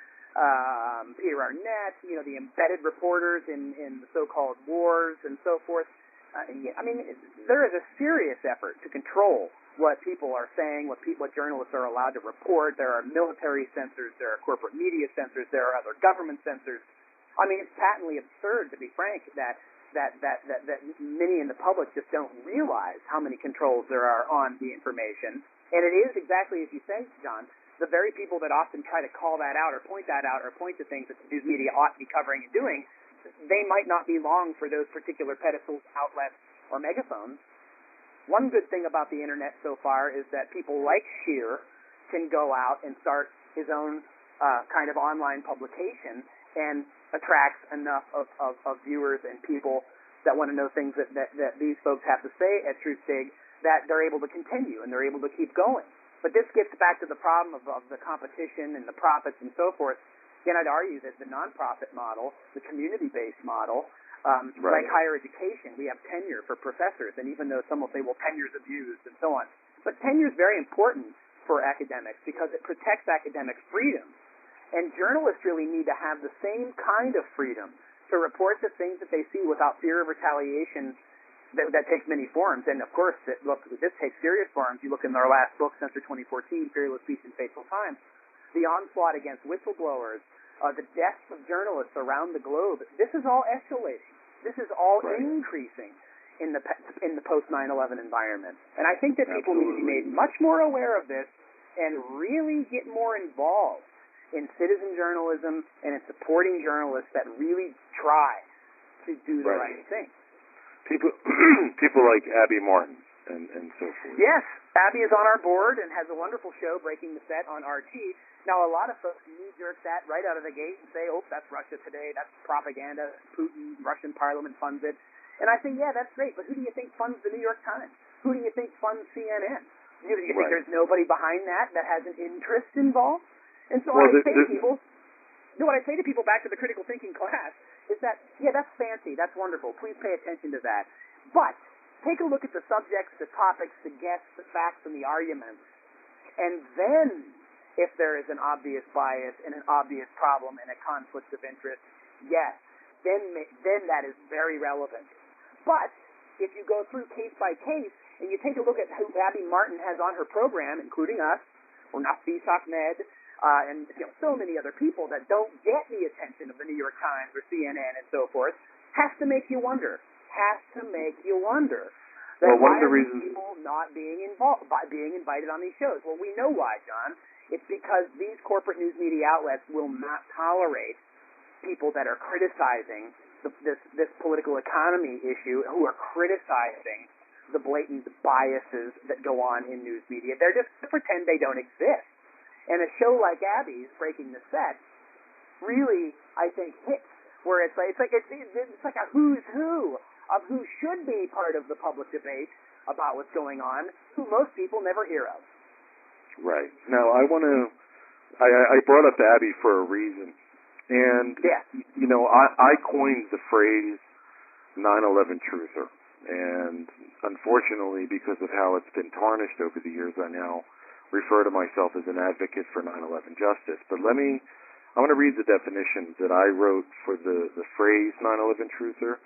Peter Arnett, the embedded reporters in the so-called wars and so forth. I mean, there is a serious effort to control what people are saying, what journalists are allowed to report. There are military censors, there are corporate media censors, there are other government censors. I mean, it's patently absurd, to be frank, that many in the public just don't realize how many controls there are on the information. And it is exactly as you say, John, the very people that often try to call that out or point to things that the news media ought to be covering and doing, they might not be long for those particular pedestals, outlets, or megaphones. One good thing about the Internet so far is that people like Scheer can go out and start his own kind of online publication and attracts enough of viewers and people that want to know things that these folks have to say at Truthdig that they're able to continue and they're able to keep going. But this gets back to the problem of the competition and the profits and so forth. Again, I'd argue that the nonprofit model, the community-based model, like higher education, we have tenure for professors, and even though some will say, well, tenure's abused and so on, but tenure is very important for academics because it protects academic freedom. And journalists really need to have the same kind of freedom to report the things that they see without fear of retaliation. That takes many forms, and of course, this takes serious forms. You look in our last book, Censored 2014, Fearless Speech in Fateful Times, the onslaught against whistleblowers, the deaths of journalists around the globe. This is all escalating. This is all increasing in the post 9/11 environment, and I think that people need to be made much more aware of this and really get more involved in citizen journalism and in supporting journalists that really try to do the right thing. People like Abby Martin and so forth. Yes, Abby is on our board and has a wonderful show, Breaking the Set, on RT. Now, a lot of folks knee-jerk that right out of the gate and say, oh, that's Russia Today, that's propaganda, Putin, Russian parliament funds it. And I say, yeah, that's great, but who do you think funds the New York Times? Who do you think funds CNN? Do you think there's nobody behind that has an interest involved? And so what I say to people back to the critical thinking class is that, yeah, that's fancy, that's wonderful, please pay attention to that. But take a look at the subjects, the topics, the guests, the facts, and the arguments, and then if there is an obvious bias and an obvious problem and a conflict of interest, yes, then that is very relevant. But if you go through case by case and you take a look at who Abby Martin has on her program, including us, or Nafis Ahmed, and so many other people that don't get the attention of the New York Times or CNN and so forth, has to make you wonder. That one of the reasons people not being involved by being invited on these shows. Well, we know why, John. It's because these corporate news media outlets will not tolerate people that are criticizing this political economy issue, who are criticizing the blatant biases that go on in news media. They're just to pretend they don't exist. And a show like Abby's, Breaking the Set, really, I think, hits where it's like a who's who of who should be part of the public debate about what's going on, who most people never hear of. Right. Now, I brought up Abby for a reason. And, I coined the phrase 9/11 truther. And unfortunately, because of how it's been tarnished over the years, I now refer to myself as an advocate for 9/11 justice. But I want to read the definition that I wrote for the phrase 9/11 truther.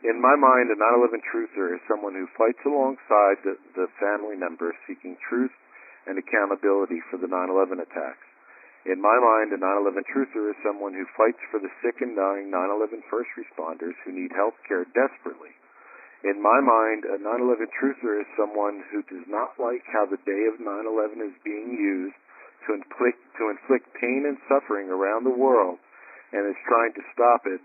In my mind, a 9/11 truther is someone who fights alongside the family members seeking truth and accountability for the 9/11 attacks. In my mind, a 9/11 truther is someone who fights for the sick and dying 9/11 first responders who need health care desperately. In my mind, a 9/11 truther is someone who does not like how the day of 9/11 is being used to inflict pain and suffering around the world, and is trying to stop it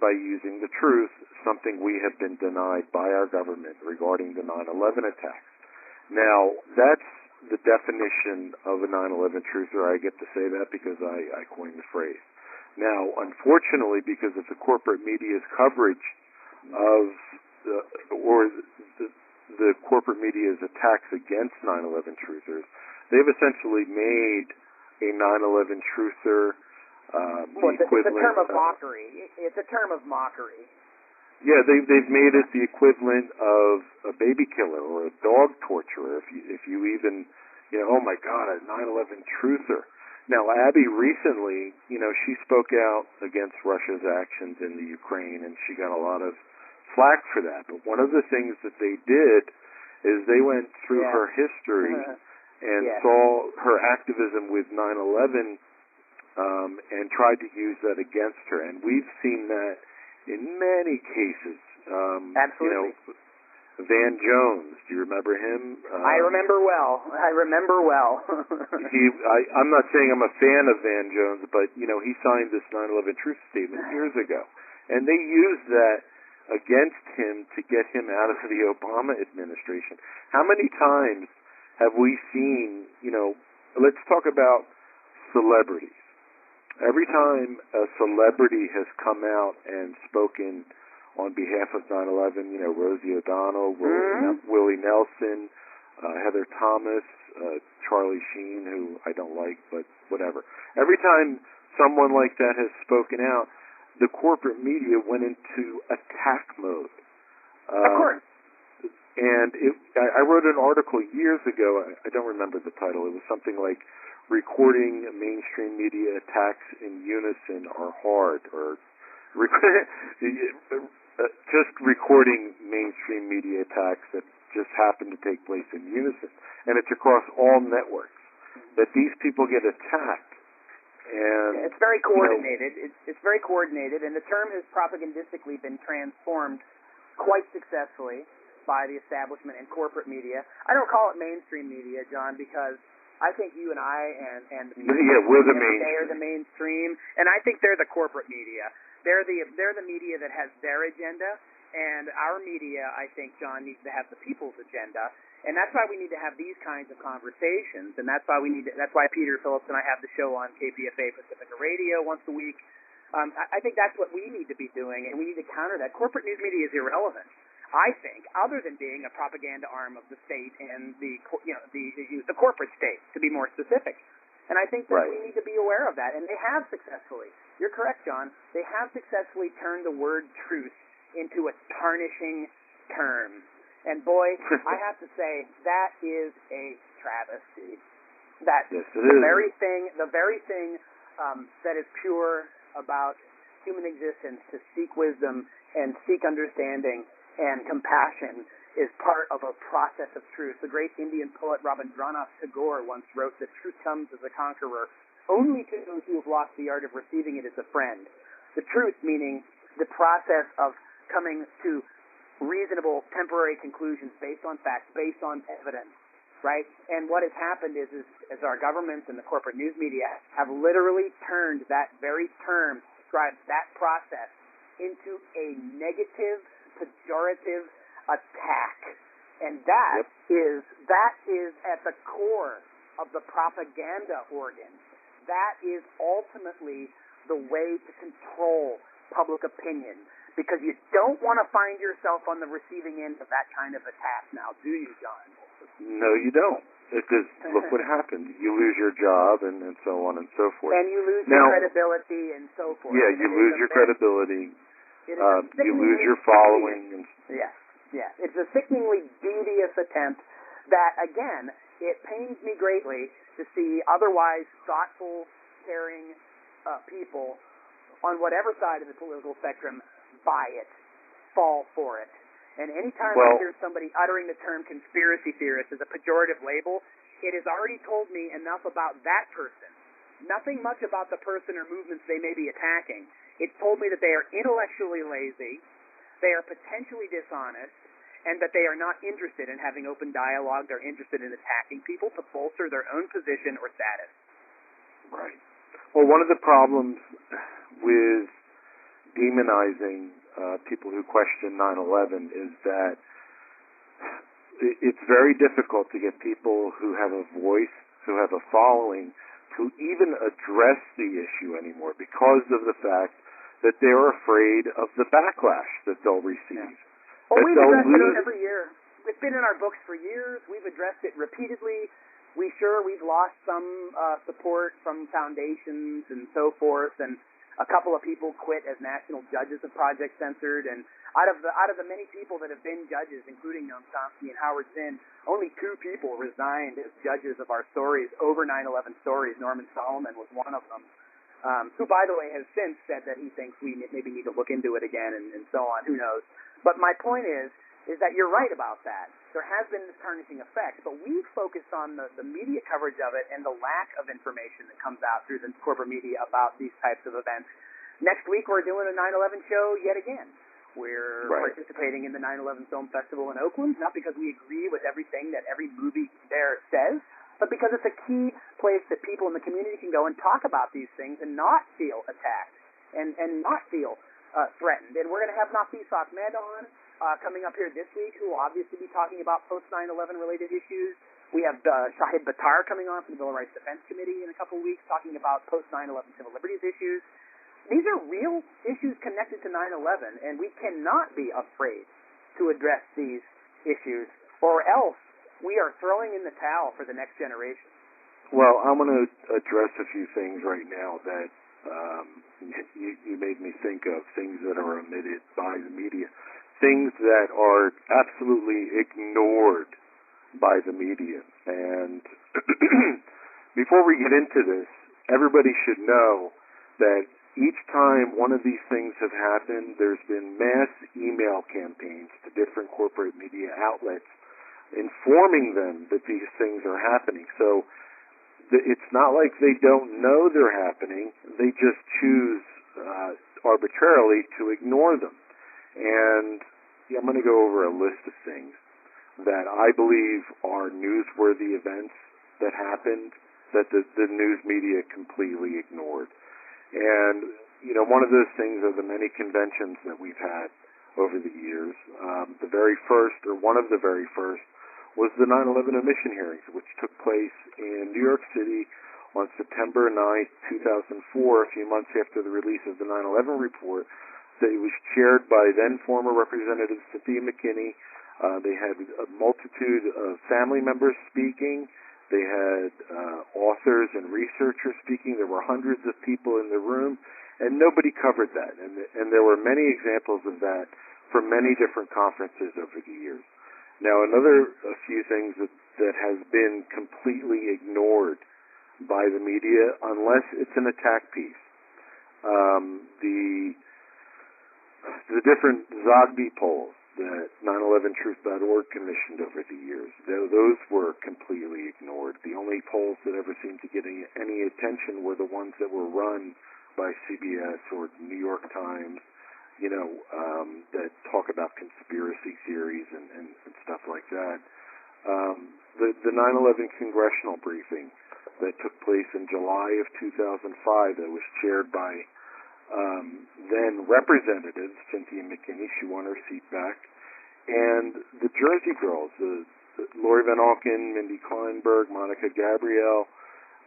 by using the truth, something we have been denied by our government regarding the 9/11 attacks. Now, that's the definition of a 9/11 truther. I get to say that because I coined the phrase. Now, unfortunately, because of the corporate media's coverage of the corporate media's attacks against 9/11 truthers, they've essentially made a 9/11 truther it's a term of mockery. It's a term of mockery. Yeah, they've made it the equivalent of a baby killer or a dog torturer. If you even, oh my God, a 9/11 truther. Now, Abby recently, she spoke out against Russia's actions in the Ukraine, and she got a lot of flack for that. But one of the things that they did is they went through her history and saw her activism with 9/11 and tried to use that against her. And we've seen that in many cases. Absolutely. Van Jones, do you remember him? I remember well. I'm not saying I'm a fan of Van Jones, but, he signed this 9/11 truth statement years ago. And they used that against him to get him out of the Obama administration. How many times have we seen, let's talk about celebrities. Every time a celebrity has come out and spoken on behalf of 9/11. You know, Rosie O'Donnell, Mm-hmm. Willie Nelson, Heather Thomas, Charlie Sheen, who I don't like, but whatever. Every time someone like that has spoken out, the corporate media went into attack mode. Of course. And I wrote an article years ago. I don't remember the title. It was something like "Recording Mainstream Media Attacks in Unison Are Hard," or just recording mainstream media attacks that just happen to take place in unison. And it's across all networks that these people get attacked. And it's very coordinated. It's very coordinated, and the term has propagandistically been transformed quite successfully by the establishment and corporate media. I don't call it mainstream media, John, because I think you and I and the we're the mainstream. They are the mainstream, and I think they're the corporate media. They're the media that has their agenda, and our media, I think, John, needs to have the people's agenda. And that's why we need to have these kinds of conversations, and that's why that's why Peter Phillips and I have the show on KPFA Pacifica Radio once a week. I think that's what we need to be doing, and we need to counter that. Corporate news media is irrelevant, I think, other than being a propaganda arm of the state and the corporate state, to be more specific. And I think that we need to be aware of that, and they have successfully. You're correct, John. They have successfully turned the word truth into a tarnishing term. And boy, I have to say, that is a travesty. That yes, the very thing that is pure about human existence, to seek wisdom and seek understanding and compassion, is part of a process of truth. The great Indian poet Rabindranath Tagore once wrote that truth comes as a conqueror only to those who have lost the art of receiving it as a friend. The truth meaning the process of coming to reasonable temporary conclusions based on facts, based on evidence, right? And what has happened is as our governments and the corporate news media have literally turned that very term, describes that process, into a negative, pejorative attack. And that is at the core of the propaganda organ. That is ultimately the way to control public opinion. Because you don't want to find yourself on the receiving end of that kind of attack now, do you, John? No, you don't. Because look what happened. You lose your job and so on and so forth. And you lose your credibility and so forth. Yeah, you lose your credibility. You lose your following. Yes. It's a sickeningly devious attempt that, again, it pains me greatly to see otherwise thoughtful, caring people on whatever side of the political spectrum buy it, fall for it. And anytime I hear somebody uttering the term conspiracy theorist as a pejorative label, it has already told me enough about that person. Nothing much about the person or movements they may be attacking. It's told me that they are intellectually lazy, they are potentially dishonest, and that they are not interested in having open dialogue. They're interested in attacking people to bolster their own position or status. Right. Well, one of the problems with demonizing people who question 9/11 is that it's very difficult to get people who have a voice, who have a following, to even address the issue anymore because of the fact that they're afraid of the backlash that they'll receive. Yeah. Well, we've addressed it every year. It's been in our books for years. We've addressed it repeatedly. We've lost some support from foundations and so forth, and a couple of people quit as national judges of Project Censored, and out of the many people that have been judges, including Noam Chomsky and Howard Zinn, only 2 people resigned as judges of our stories, over 9/11 stories. Norman Solomon was one of them, who, by the way, has since said that he thinks we maybe need to look into it again, and so on. Who knows? But my point is that you're right about that. There has been this tarnishing effect, but we've focused on the media coverage of it and the lack of information that comes out through the corporate media about these types of events. Next week, we're doing a 9/11 show yet again. We're participating in the 9/11 Film Festival in Oakland, not because we agree with everything that every movie there says, but because it's a key place that people in the community can go and talk about these things and not feel attacked and not feel threatened. And we're going to have Nafis Ahmed on coming up here this week, who will obviously be talking about post-9/11 related issues. We have Shahid Buttar coming on from the Bill of Rights Defense Committee in a couple of weeks talking about post-9/11 civil liberties issues. these are real issues connected to 9/11, and we cannot be afraid to address these issues, or else we are throwing in the towel for the next generation. Well, I'm going to address a few things right now that you made me think of, things that are omitted by the media, things that are absolutely ignored by the media. And before we get into this, everybody should know that each time one of these things have happened, there's been mass email campaigns to different corporate media outlets informing them that these things are happening. So it's not like they don't know they're happening. They just choose arbitrarily to ignore them. And I'm going to go over a list of things that I believe are newsworthy events that happened that the news media completely ignored. And, one of those things are the many conventions that we've had over the years. The very first, or one of the very first, was the 9/11 omission hearings, which took place in New York City on September 9th, 2004, a few months after the release of the 9/11 report. It was chaired by then former Representative Cynthia McKinney. They had a multitude of family members speaking. They had authors and researchers speaking. There were hundreds of people in the room, and nobody covered that. And there were many examples of that from many different conferences over the years. Now, a few things that has been completely ignored by the media, unless it's an attack piece. The different Zogby polls that 911truth.org commissioned over the years, those were completely ignored. The only polls that ever seemed to get any attention were the ones that were run by CBS or New York Times, that talk about conspiracy theories and stuff like that. The 9/11 congressional briefing that took place in July of 2005 that was chaired by then Representative Cynthia McKinney. She won her seat back. And the Jersey Girls, the Lori Van Auken, Mindy Kleinberg, Monica Gabrielle,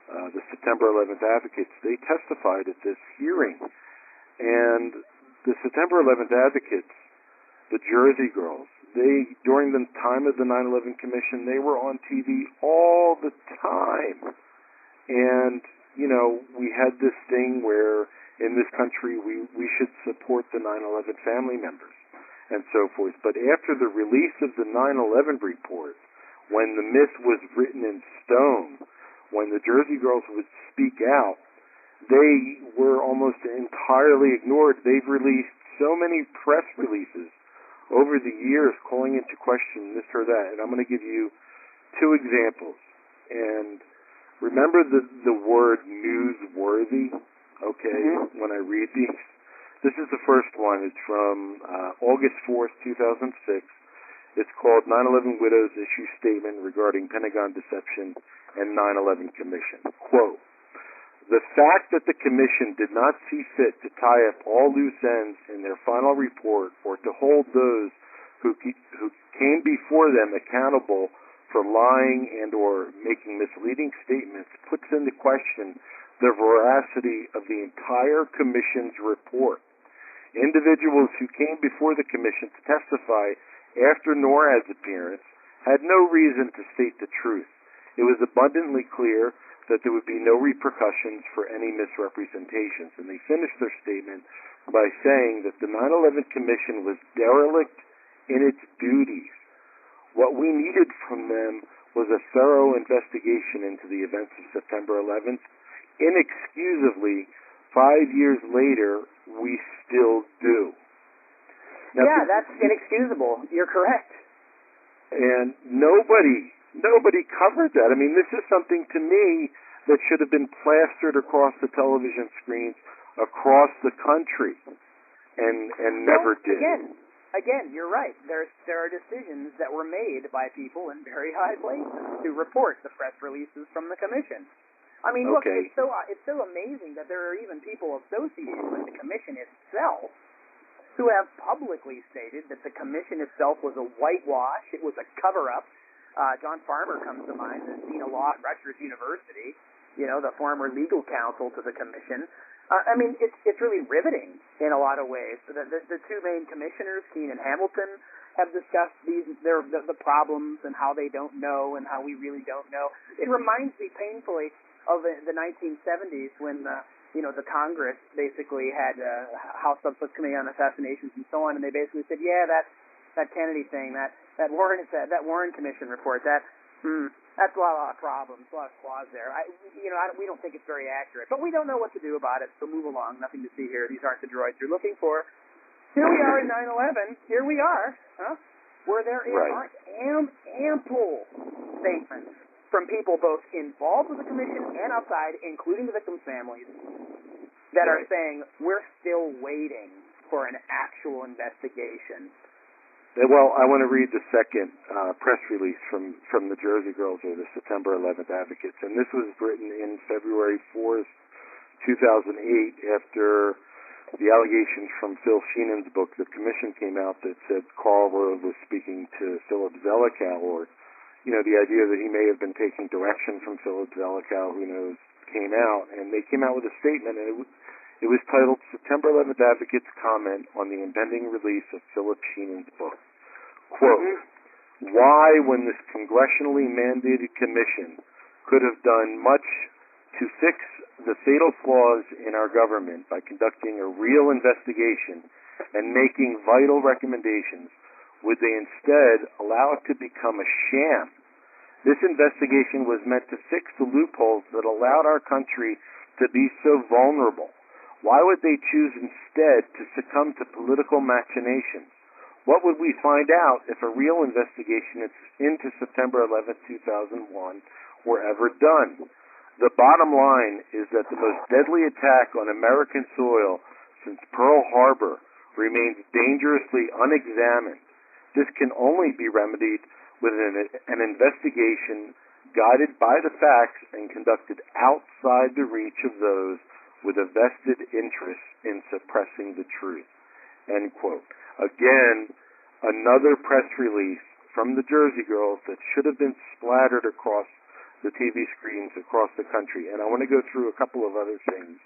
the September 11th Advocates, they testified at this hearing. And the September 11th Advocates, the Jersey Girls, during the time of the 9/11 Commission, they were on TV all the time. And, we had this thing where in this country we should support the 9/11 family members and so forth. But after the release of the 9/11 report, when the myth was written in stone, when the Jersey Girls would speak out, they were almost entirely ignored. They've released so many press releases over the years calling into question this or that. And I'm going to give you two examples. And remember the word newsworthy, okay, when I read these? This is the first one. It's from August 4th, 2006. It's called 9/11 Widows Issue Statement Regarding Pentagon Deception and 9/11 Commission. Quote, "The fact that the Commission did not see fit to tie up all loose ends in their final report or to hold those who came before them accountable for lying and or making misleading statements puts into question the veracity of the entire Commission's report. Individuals who came before the Commission to testify after NORAD's appearance had no reason to state the truth. It was abundantly clear that there would be no repercussions for any misrepresentations." And they finished their statement by saying that the 9/11 Commission was derelict in its duties. What we needed from them was a thorough investigation into the events of September 11th. Inexcusably, 5 years later, we still do. Now, yeah, that's inexcusable. You're correct. And nobody covered that. I mean, this is something to me that should have been plastered across the television screens across the country, and never did. Again, you're right. There are decisions that were made by people in very high places to report the press releases from the Commission. I mean, look, it's so amazing that there are even people associated with the Commission itself who have publicly stated that the Commission itself was a whitewash, it was a cover-up. John Farmer comes to mind, the Dean of Law at Rutgers University. the former legal counsel to the commission. I mean, it's really riveting in a lot of ways. The two main commissioners, Keene and Hamilton, have discussed the problems and how they don't know and how we really don't know. It reminds me painfully of the 1970s when the Congress basically had House Subcommittee on Assassinations and so on, and they basically said, yeah, that Kennedy thing, that Warren Commission report, that's a lot of problems, a lot of flaws there. We don't think it's very accurate, but we don't know what to do about it, so move along. Nothing to see here. These aren't the droids you're looking for. Here we are in 9/11. Here we are, where there are ample statements from people both involved with the commission and outside, including the victims' families, that are saying we're still waiting for an actual investigation. Well, I want to read the second press release from the Jersey Girls, or the September 11th Advocates, and this was written in February 4th, 2008, after the allegations from Phil Sheenan's book, The Commission, came out that said Carl Rove was speaking to Phillips Zelikow, or, the idea that he may have been taking direction from Phillips Zelikow, who knows, came out, and they came out with a statement, and it was titled September 11th Advocates Comment on the Impending Release of Philip Sheenan's Book. Quote, why, when this congressionally mandated commission could have done much to fix the fatal flaws in our government by conducting a real investigation and making vital recommendations, would they instead allow it to become a sham? This investigation was meant to fix the loopholes that allowed our country to be so vulnerable. Why would they choose instead to succumb to political machinations? What would we find out if a real investigation into September 11, 2001 were ever done? The bottom line is that the most deadly attack on American soil since Pearl Harbor remains dangerously unexamined. This can only be remedied with an investigation guided by the facts and conducted outside the reach of those with a vested interest in suppressing the truth. End quote. Again, another press release from the Jersey Girls that should have been splattered across the TV screens across the country. And I want to go through a couple of other things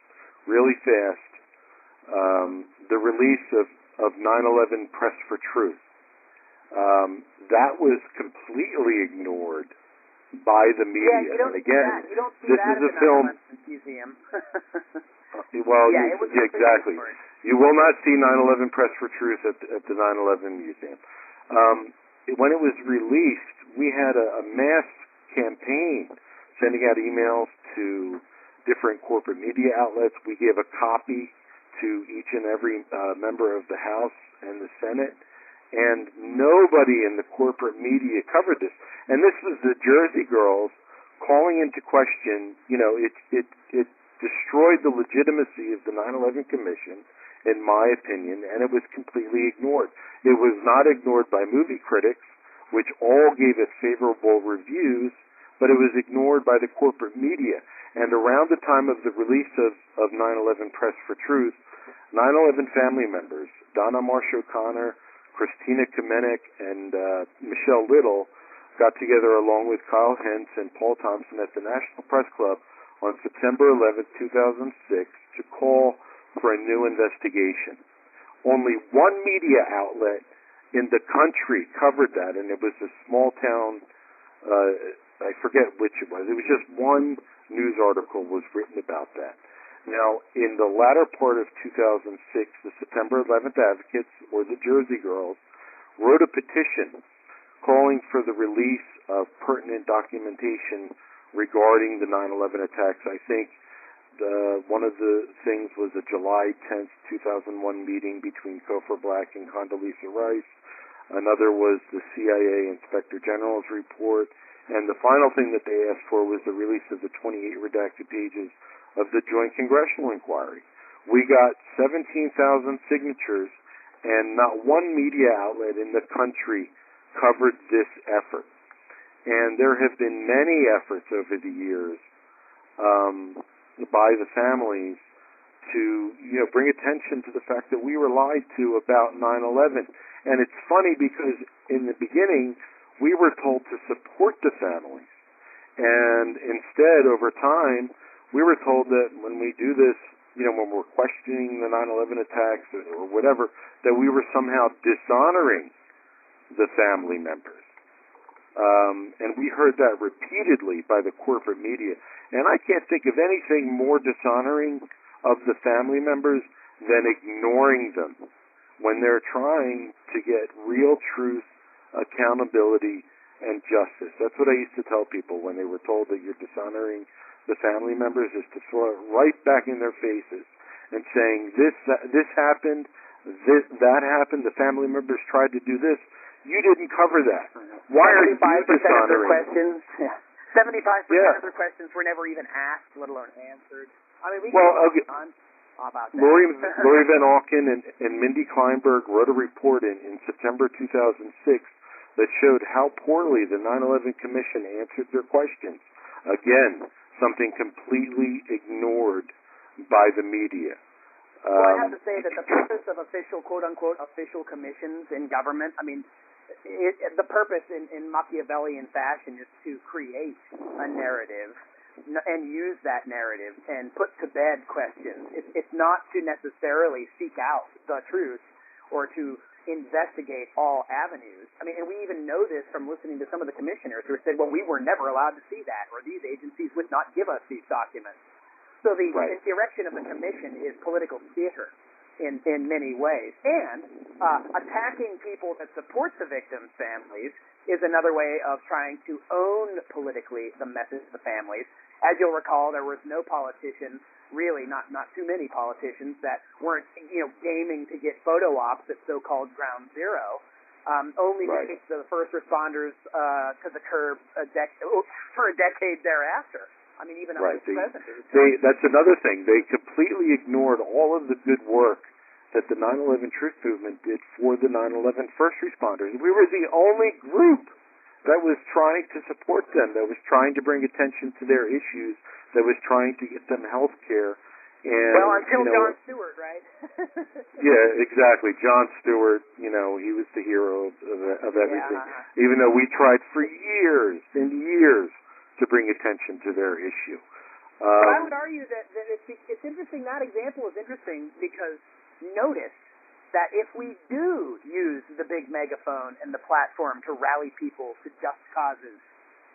really fast. The release of 9/11 Press for Truth. That was completely ignored by the media. And again, you don't see this that is at a the film. 9/11 Museum. Exactly. You will not see 9/11 Press for Truth at the 9/11 Museum. When it was released, we had a mass campaign sending out emails to different corporate media outlets. We gave a copy to each and every member of the House and the Senate, and nobody in the corporate media covered this. And this was the Jersey Girls calling into question, it destroyed the legitimacy of the 9/11 Commission, in my opinion, and it was completely ignored. It was not ignored by movie critics, which all gave it favorable reviews, but it was ignored by the corporate media. And around the time of the release of 9/11 Press for Truth, 9/11 family members, Donna Marsh O'Connor, Christina Kamenek, and Michelle Little, got together along with Kyle Hentz and Paul Thompson at the National Press Club on September 11, 2006, to call for a new investigation. Only one media outlet in the country covered that, and it was a small town, I forget which it was. It was just one news article was written about that. Now, in the latter part of 2006, the September 11th Advocates, or the Jersey Girls, wrote a petition calling for the release of pertinent documentation regarding the 9/11 attacks. I think one of the things was a July 10th, 2001 meeting between Cofer Black and Condoleezza Rice. Another was the CIA Inspector General's report. And the final thing that they asked for was the release of the 28 redacted pages of the Joint Congressional Inquiry. We got 17,000 signatures, and not one media outlet in the country covered this effort. And there have been many efforts over the years by the families to bring attention to the fact that we were lied to about 9/11. And it's funny because in the beginning we were told to support the families And instead, over time, we were told that when we do this, when we're questioning the 9/11 attacks or whatever, that we were somehow dishonoring the family members. And we heard that repeatedly by the corporate media. And I can't think of anything more dishonoring of the family members than ignoring them when they're trying to get real truth, accountability, and justice. That's what I used to tell people when they were told that you're dishonoring the family members, is to throw it right back in their faces and saying, this happened, that happened, the family members tried to do this. You didn't cover that. Why are you dishonoring? 75% of their questions were never even asked, let alone answered. I mean, about that. Lori Van Auken and Mindy Kleinberg wrote a report in September 2006 that showed how poorly the 9/11 Commission answered their questions. Again, something completely ignored by the media. Well, I have to say that the purpose of official, quote-unquote, official commissions in government, I mean, the purpose in Machiavellian fashion is to create a narrative and use that narrative and put to bed questions. It's not to necessarily seek out the truth or to investigate all avenues. I mean, and we even know this from listening to some of the commissioners who said, well, we were never allowed to see that, or these agencies would not give us these documents. So the erection of the commission is political theater in many ways. And attacking people that support the victims' families is another way of trying to own politically the message of the families. As you'll recall, there was no politician, really not too many politicians, that weren't gaming to get photo ops at so-called Ground Zero. Only takes the first responders to the curb for a decade thereafter. I mean, even under the president. That's another thing. They completely ignored all of the good work that the 9/11 Truth Movement did for the 9/11 first responders. We were the only group that was trying to support them, that was trying to bring attention to their issues, that was trying to get them health care. And, until Jon Stewart, right? Yeah, exactly. Jon Stewart, he was the hero of everything. Yeah. Even though we tried for years and years to bring attention to their issue. But I would argue that it's interesting. That example is interesting because notice that if we do use the big megaphone and the platform to rally people to just causes,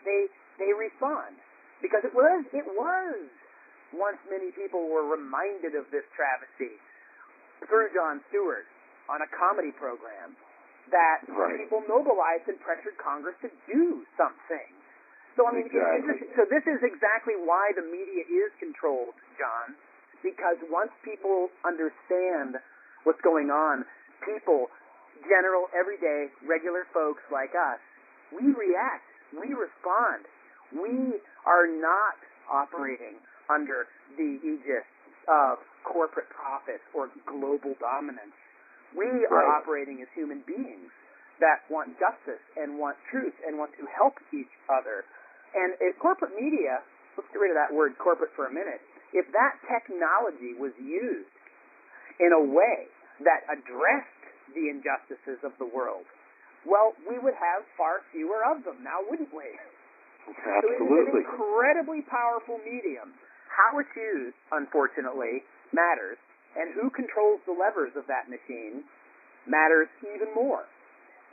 they respond, because it was once many people were reminded of this travesty through Jon Stewart on a comedy program that people mobilized and pressured Congress to do something. So I mean, so this is exactly why the media is controlled, John, because once people understand what's going on, people, general, everyday, regular folks like us, we react, we respond. We are not operating under the aegis of corporate profits or global dominance. We are operating as human beings that want justice and want truth and want to help each other. And if corporate media, let's get rid of that word corporate for a minute, if that technology was used in a way that addressed the injustices of the world, well, we would have far fewer of them now, wouldn't we? Absolutely. So it's an incredibly powerful medium. How it's used, unfortunately, matters, and who controls the levers of that machine matters even more.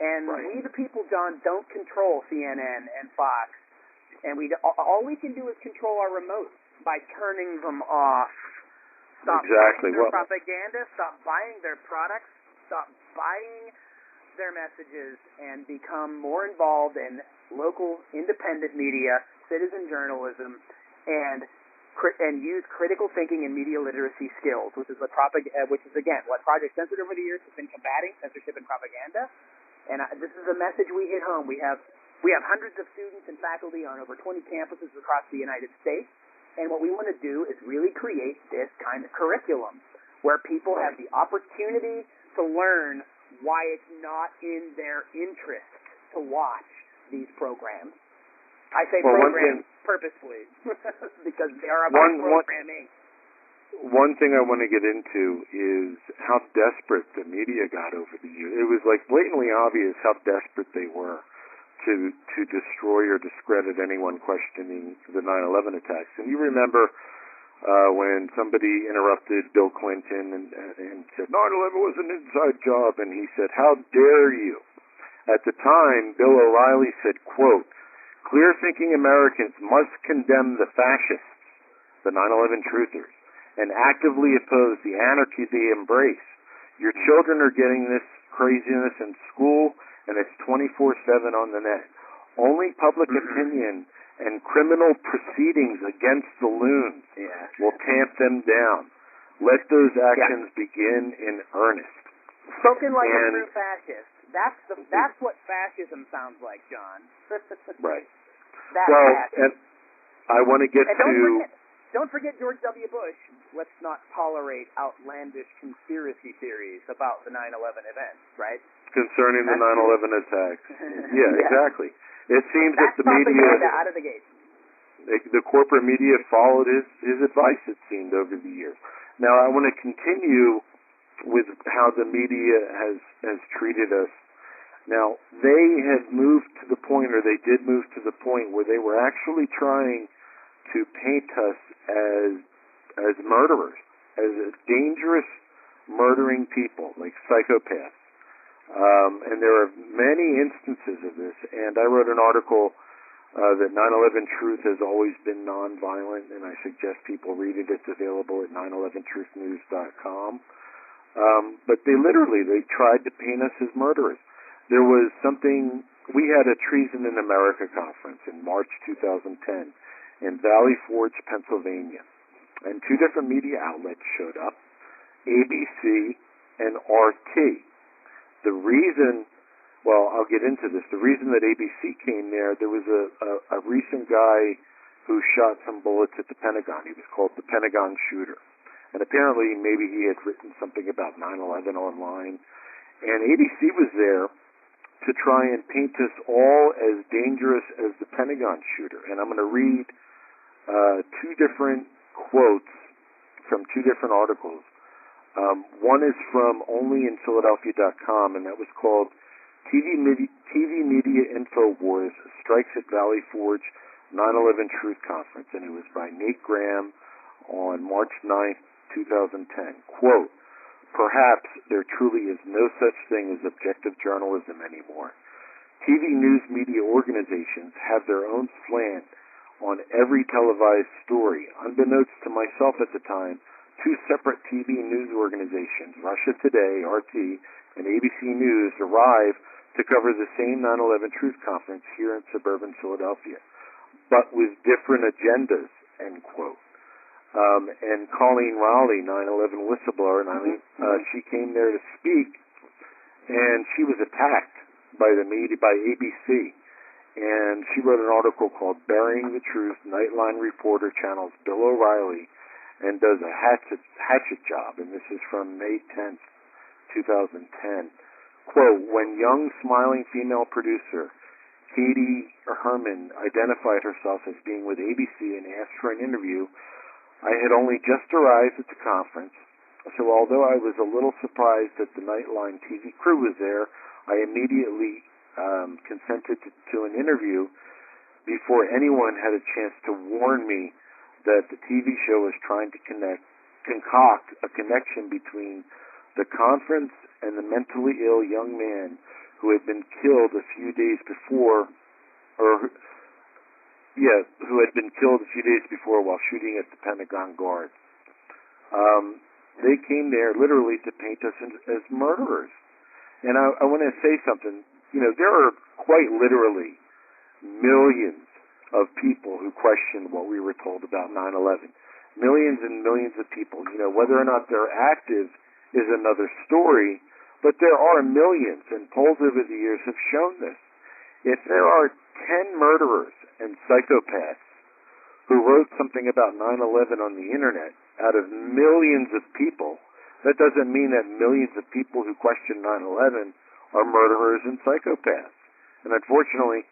And we, the people, John, don't control CNN and Fox. And all we can do is control our remotes by turning them off. Stop buying their propaganda, stop buying their products, stop buying their messages, and become more involved in local independent media, citizen journalism, and use critical thinking and media literacy skills, which is again what Project Censored over the years has been combating, censorship and propaganda. And this is a message we hit home. We have hundreds of students and faculty on over 20 campuses across the United States, and what we want to do is really create this kind of curriculum where people have the opportunity to learn why it's not in their interest to watch these programs. I say programs purposefully because they are about programming. One thing I want to get into is how desperate the media got over the years. It was like blatantly obvious how desperate they were to destroy or discredit anyone questioning the 9/11 attacks. And you remember when somebody interrupted Bill Clinton and said 9/11 was an inside job, and he said, "How dare you?" At the time, Bill O'Reilly said, quote, "Clear-thinking Americans must condemn the fascists, the 9/11 truthers, and actively oppose the anarchy they embrace. Your children are getting this craziness in school, and it's 24/7 on the net. Only public opinion and criminal proceedings against the loons will tamp them down. Let those actions begin in earnest." Spoken like a true fascist. That's what fascism sounds like, John. Right. Fascism. And I want to get to... Don't forget George W. Bush. Let's not tolerate outlandish conspiracy theories about the 9/11 events, right? Concerning the 9/11 attacks. Yeah, exactly. It seems that the media... out of the gate. The corporate media followed his advice, it seemed, over the years. Now, I want to continue with how the media has treated us. Now, they have moved to the point, or they did move to the point, where they were actually trying to paint us as murderers, as dangerous, murdering people, like psychopaths. And there are many instances of this. And I wrote an article that 9/11 Truth has always been nonviolent, and I suggest people read it. It's available at 911truthnews.com. But they tried to paint us as murderers. There was something, we had a Treason in America conference in March 2010 in Valley Forge, Pennsylvania. And two different media outlets showed up, ABC and RT. The reason, well, I'll get into this. The reason that ABC came there was a recent guy who shot some bullets at the Pentagon. He was called the Pentagon Shooter. And apparently maybe he had written something about 9/11 online. And ABC was there to try and paint us all as dangerous as the Pentagon Shooter. And I'm going to read two different quotes from two different articles. One is from onlyinphiladelphia.com, and that was called TV Media Info Wars Strikes at Valley Forge 9/11 Truth Conference, and it was by Nate Graham on March 9th, 2010. Quote, "Perhaps there truly is no such thing as objective journalism anymore. TV news media organizations have their own slant on every televised story. Unbeknownst to myself at the time, two separate TV news organizations, Russia Today, RT, and ABC News, arrived to cover the same 9/11 Truth Conference here in suburban Philadelphia, but with different agendas," end quote. And Colleen Raleigh, 9/11 whistleblower, she came there to speak, and she was attacked by the media, by ABC. And she wrote an article called "Burying the Truth, Nightline Reporter Channels Bill O'Reilly and Does a Hatchet Job." And this is from May 10th, 2010. Quote, "When young, smiling female producer Katie Herman identified herself as being with ABC and asked for an interview, I had only just arrived at the conference, so although I was a little surprised that the Nightline TV crew was there, I immediately consented to an interview before anyone had a chance to warn me that the TV show was trying to concoct a connection between the conference and the mentally ill young man who had been killed a few days before, while shooting at the Pentagon guards. They came there literally to paint us as murderers. And I want to say something. You know, there are quite literally millions of people who question what we were told about 9/11. Millions and millions of people. You know, whether or not they're active is another story, but there are millions, and polls over the years have shown this. If there are 10 murderers and psychopaths who wrote something about 9/11 on the internet out of millions of people, that doesn't mean that millions of people who question 9/11 are murderers and psychopaths. And unfortunately,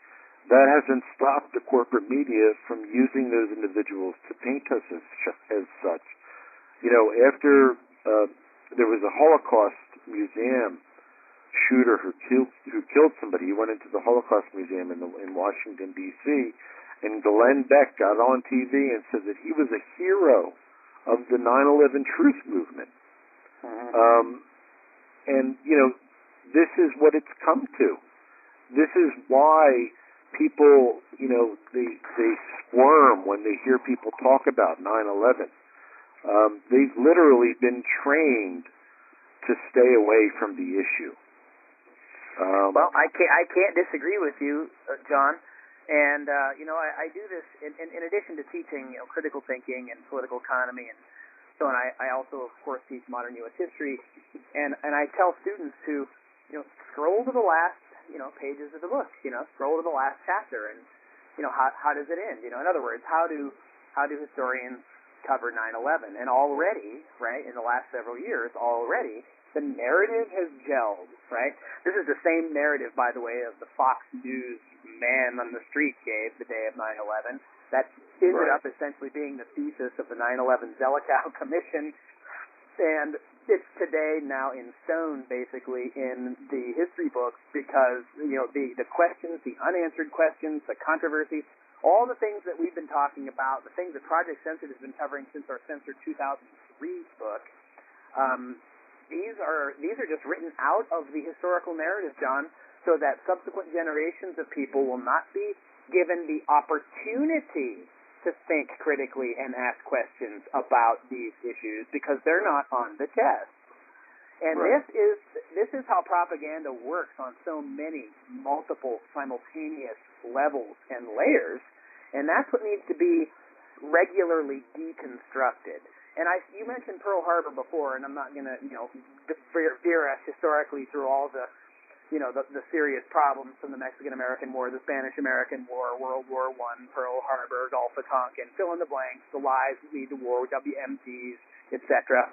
that hasn't stopped the corporate media from using those individuals to paint us as such. You know, after there was a Holocaust museum shooter who killed somebody. He went into the Holocaust Museum in Washington, D.C., and Glenn Beck got on TV and said that he was a hero of the 9/11 truth movement. And, this is what it's come to. This is why people, they squirm when they hear people talk about 9/11. They've literally been trained to stay away from the issue. Well, I can't disagree with you, John. And I do this in addition to teaching critical thinking and political economy and so on. I also, of course, teach modern U.S. history, and I tell students to scroll to the last pages of the book. Scroll to the last chapter, and how does it end? In other words, how do historians cover 9/11? And already, right, in the last several years, already the narrative has gelled. Right, this is the same narrative, by the way, of the Fox News man on the street gave the day of 9/11. That ended up essentially being the thesis of the 9/11 Zelikow Commission, and it's today now in stone, basically, in the history books because the questions, the unanswered questions, the controversies, all the things that we've been talking about, the things that Project Censored has been covering since our Censored 2003 book. These are just written out of the historical narrative, John, so that subsequent generations of people will not be given the opportunity to think critically and ask questions about these issues because they're not on the chest. And this is how propaganda works on so many multiple simultaneous levels and layers, and that's what needs to be regularly deconstructed. And you mentioned Pearl Harbor before, and I'm not going to veer us historically through all the the serious problems from the Mexican-American War, the Spanish-American War, World War I, Pearl Harbor, Gulf of Tonkin, fill in the blanks, the lies that lead to war, WMDs, etc.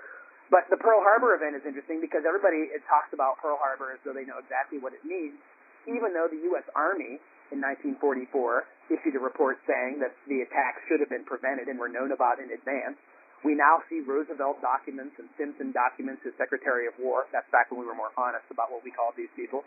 But the Pearl Harbor event is interesting because everybody talks about Pearl Harbor as though they know exactly what it means, even though the U.S. Army in 1944 issued a report saying that the attacks should have been prevented and were known about in advance. We now see Roosevelt documents and Simpson documents as Secretary of War. That's back when we were more honest about what we called these people.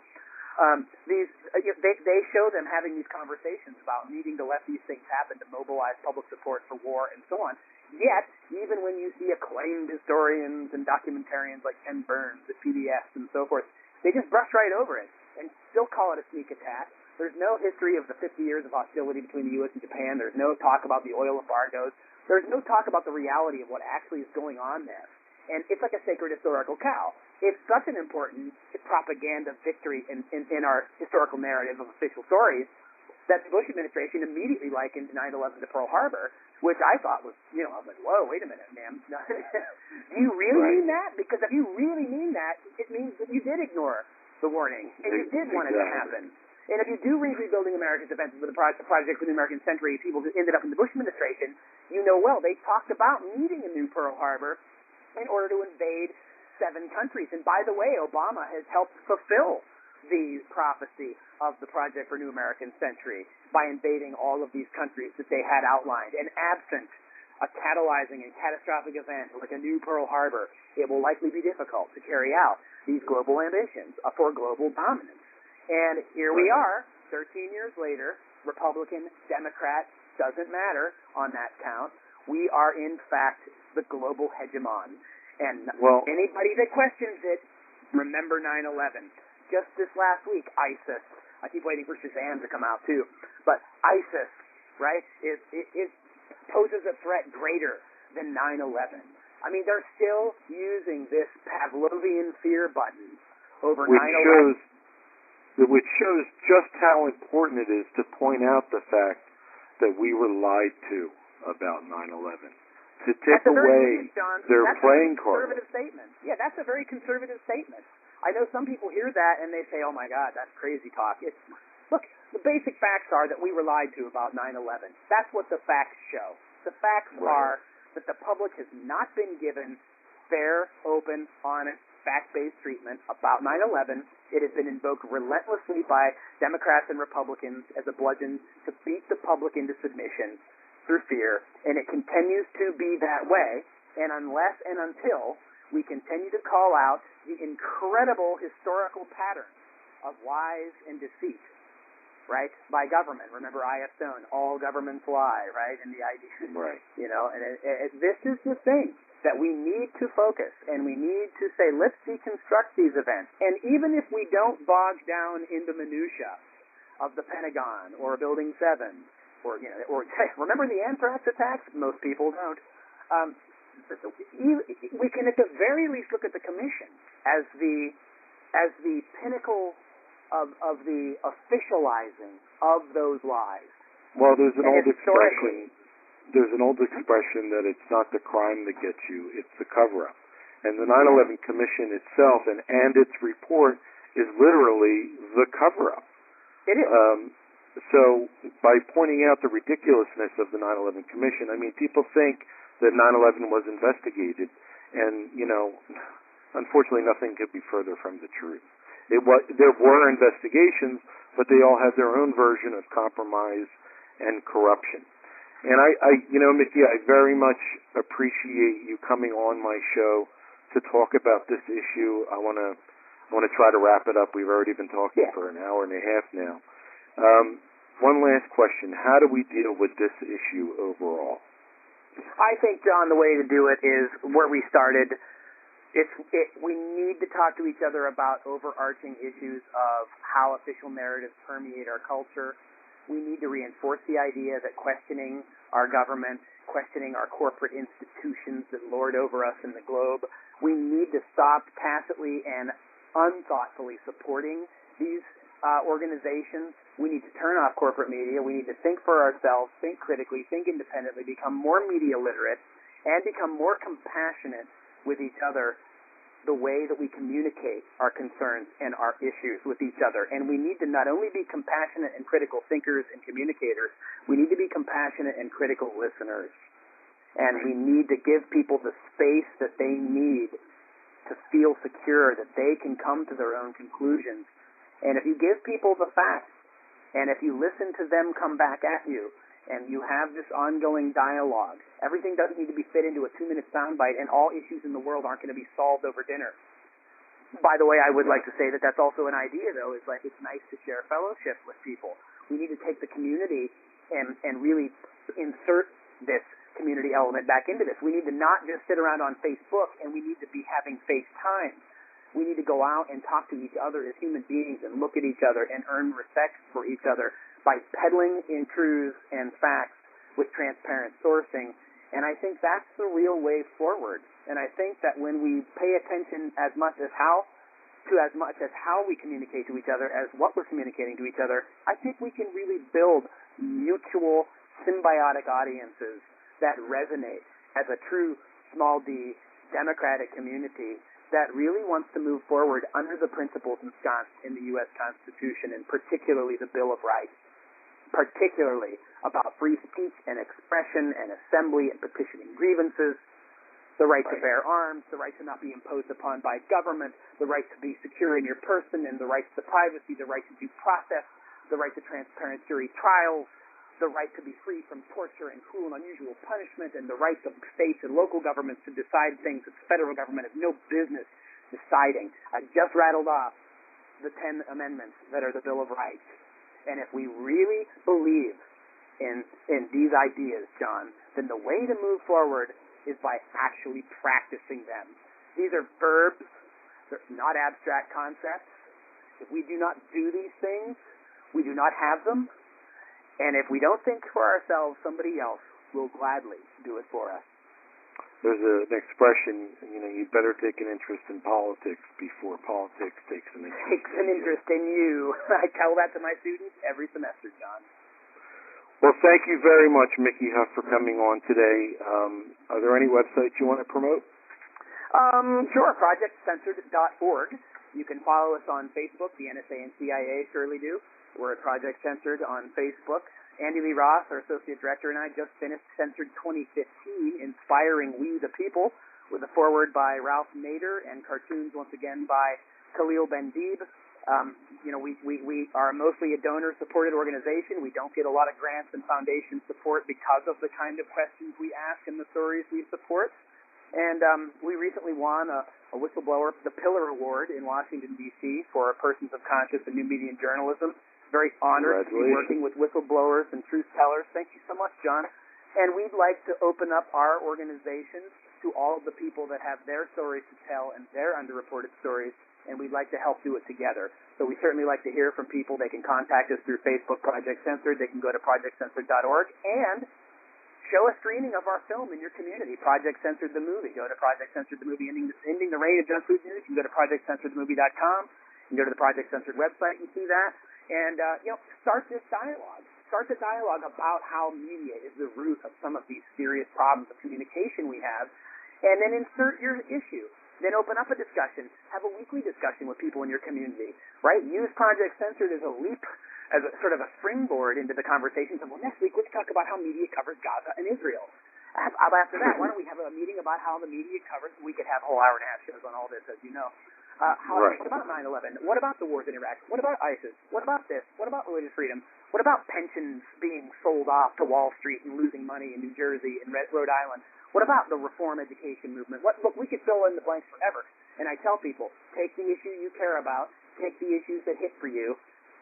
They show them having these conversations about needing to let these things happen to mobilize public support for war and so on. Yet, even when you see acclaimed historians and documentarians like Ken Burns at PBS and so forth, they just brush right over it and still call it a sneak attack. There's no history of the 50 years of hostility between the U.S. and Japan. There's no talk about the oil embargoes. There's no talk about the reality of what actually is going on there. And it's like a sacred historical cow. It's such an important propaganda victory in our historical narrative of official stories that the Bush administration immediately likened 9/11 to Pearl Harbor, which I thought was, I was like, whoa, wait a minute, ma'am. Do you really mean that? Because if you really mean that, it means that you did ignore the warning, and you did want it to happen. And if you do read Rebuilding America's Defenses with the Project for the American Century, people who ended up in the Bush administration, they talked about needing a new Pearl Harbor in order to invade 7 countries. And by the way, Obama has helped fulfill the prophecy of the Project for New American Century by invading all of these countries that they had outlined. And absent a catalyzing and catastrophic event like a new Pearl Harbor, it will likely be difficult to carry out these global ambitions for global dominance. And here we are, 13 years later, Republican, Democrat, doesn't matter on that count. We are, in fact, the global hegemon. And anybody that questions it, remember 9/11. Just this last week, ISIS, I keep waiting for Shazam to come out too, but ISIS, right, it poses a threat greater than 9/11. I mean, they're still using this Pavlovian fear button over 9/11. Which shows just how important it is to point out the fact that we were lied to about 9/11. To take away their playing card. That's a conservative statement. Yeah, that's a very conservative statement. I know some people hear that and they say, oh my God, that's crazy talk. Look, the basic facts are that we were lied to about 9/11. That's what the facts show. The facts are that the public has not been given fair, open, honest, fact-based treatment about 9/11. It has been invoked relentlessly by Democrats and Republicans as a bludgeon to beat the public into submission through fear, and it continues to be that way. And unless and until we continue to call out the incredible historical pattern of lies and deceit, right, by government. Remember I.F. Stone, all governments lie, right, and the idea, right. you know, and this is the thing that we need to focus, and we need to say, let's deconstruct these events. And even if we don't bog down in the minutia of the Pentagon or Building 7, or, you know, or remember the anthrax attacks? Most people don't. We can at the very least look at the commission as the pinnacle of the officializing of those lies. Well, there's an old expression. There's an old expression that it's not the crime that gets you, it's the cover-up. And the 9/11 Commission itself and its report is literally the cover-up. It is. So by pointing out the ridiculousness of the 9/11 Commission, I mean, people think that 9/11 was investigated, and, you know, unfortunately nothing could be further from the truth. There were investigations, but they all had their own version of compromise and corruption. And you know, Mickey, I very much appreciate you coming on my show to talk about this issue. I want to try to wrap it up. We've already been talking for an hour and a half now. One last question: how do we deal with this issue overall? I think, John, the way to do it is where we started. We need to talk to each other about overarching issues of how official narratives permeate our culture. We need to reinforce the idea that questioning our government, questioning our corporate institutions that lord over us in the globe, we need to stop tacitly and unthoughtfully supporting these organizations. We need to turn off corporate media. We need to think for ourselves, think critically, think independently, become more media literate, and become more compassionate with each other, the way that we communicate our concerns and our issues with each other. And we need to not only be compassionate and critical thinkers and communicators, we need to be compassionate and critical listeners. And we need to give people the space that they need to feel secure, that they can come to their own conclusions. And if you give people the facts, and if you listen to them come back at you, and you have this ongoing dialogue, everything doesn't need to be fit into a 2-minute soundbite, and all issues in the world aren't going to be solved over dinner. By the way, I would like to say that that's also an idea, though, is like it's nice to share fellowship with people. We need to take the community and really insert this community element back into this. We need to not just sit around on Facebook, and we need to be having FaceTime. We need to go out and talk to each other as human beings and look at each other and earn respect for each other by peddling in truths and facts with transparent sourcing. And I think that's the real way forward. And I think that when we pay attention as much as how we communicate to each other as what we're communicating to each other, I think we can really build mutual symbiotic audiences that resonate as a true small d democratic community that really wants to move forward under the principles ensconced in the U.S. Constitution, and particularly the Bill of Rights, particularly about free speech and expression and assembly and petitioning grievances, the right to bear arms, the right to not be imposed upon by government, the right to be secure in your person, and the right to privacy, the right to due process, the right to transparent jury trials, the right to be free from torture and cruel and unusual punishment, and the right of states and local governments to decide things that the federal government has no business deciding. I just rattled off the 10 amendments that are the Bill of Rights. And if we really believe in these ideas, John, then the way to move forward is by actually practicing them. These are verbs. They're not abstract concepts. If we do not do these things, we do not have them. And if we don't think for ourselves, somebody else will gladly do it for us. There's an expression, you better take an interest in politics before politics takes an interest in you. I tell that to my students every semester, John. Well, thank you very much, Mickey Huff, for coming on today. Are there any websites you want to promote? Sure, projectcensored.org. You can follow us on Facebook. The NSA and CIA surely do. We're at Project Censored on Facebook. Andy Lee Ross, our Associate Director, and I just finished Censored 2015, Inspiring We the People, with a foreword by Ralph Nader and cartoons once again by Khalil Bendib. We are mostly a donor-supported organization. We don't get a lot of grants and foundation support because of the kind of questions we ask and the stories we support. And we recently won a whistleblower, the Pillar Award in Washington, D.C. for persons of conscience in new media and journalism. Very honored to be working with whistleblowers and truth tellers. Thank you so much, John. And we'd like to open up our organization to all of the people that have their stories to tell and their underreported stories, and we'd like to help do it together. So we certainly like to hear from people. They can contact us through Facebook, Project Censored. They can go to projectcensored.org and show a screening of our film in your community, Project Censored the Movie. Go to Project Censored the Movie, ending the reign of junk food news. You can go to projectcensoredthemovie.com. You can go to the Project Censored website and see that. And, start this dialogue. Start the dialogue about how media is the root of some of these serious problems of communication we have. And then insert your issue. Then open up a discussion. Have a weekly discussion with people in your community, right? Use Project Censored as a leap, as a sort of a springboard into the conversations of, well, next week let's talk about how media covers Gaza and Israel. After that, why don't we have a meeting about how the media covers, we could have a whole hour-and-a-half shows on all this, as you know. What about 9/11? What about the wars in Iraq? What about ISIS? What about this? What about religious freedom? What about pensions being sold off to Wall Street and losing money in New Jersey and Rhode Island? What about the reform education movement? Look, we could fill in the blanks forever. And I tell people, take the issue you care about, take the issues that hit for you,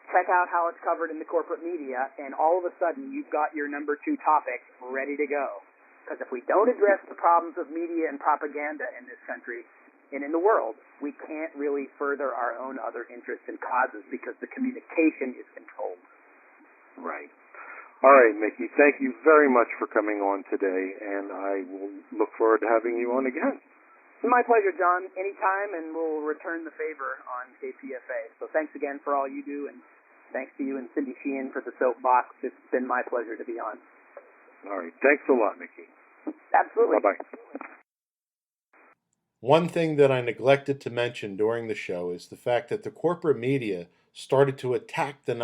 check out how it's covered in the corporate media, and all of a sudden you've got your number 2 topic ready to go. Because if we don't address the problems of media and propaganda in this country and in the world, we can't really further our own other interests and causes because the communication is controlled. Right. All right, Mickey, thank you very much for coming on today, and I will look forward to having you on again. My pleasure, John. Anytime, and we'll return the favor on KPFA. So thanks again for all you do, and thanks to you and Cindy Sheehan for the soapbox. It's been my pleasure to be on. All right. Thanks a lot, Mickey. Absolutely. Bye-bye. One thing that I neglected to mention during the show is the fact that the corporate media started to attack the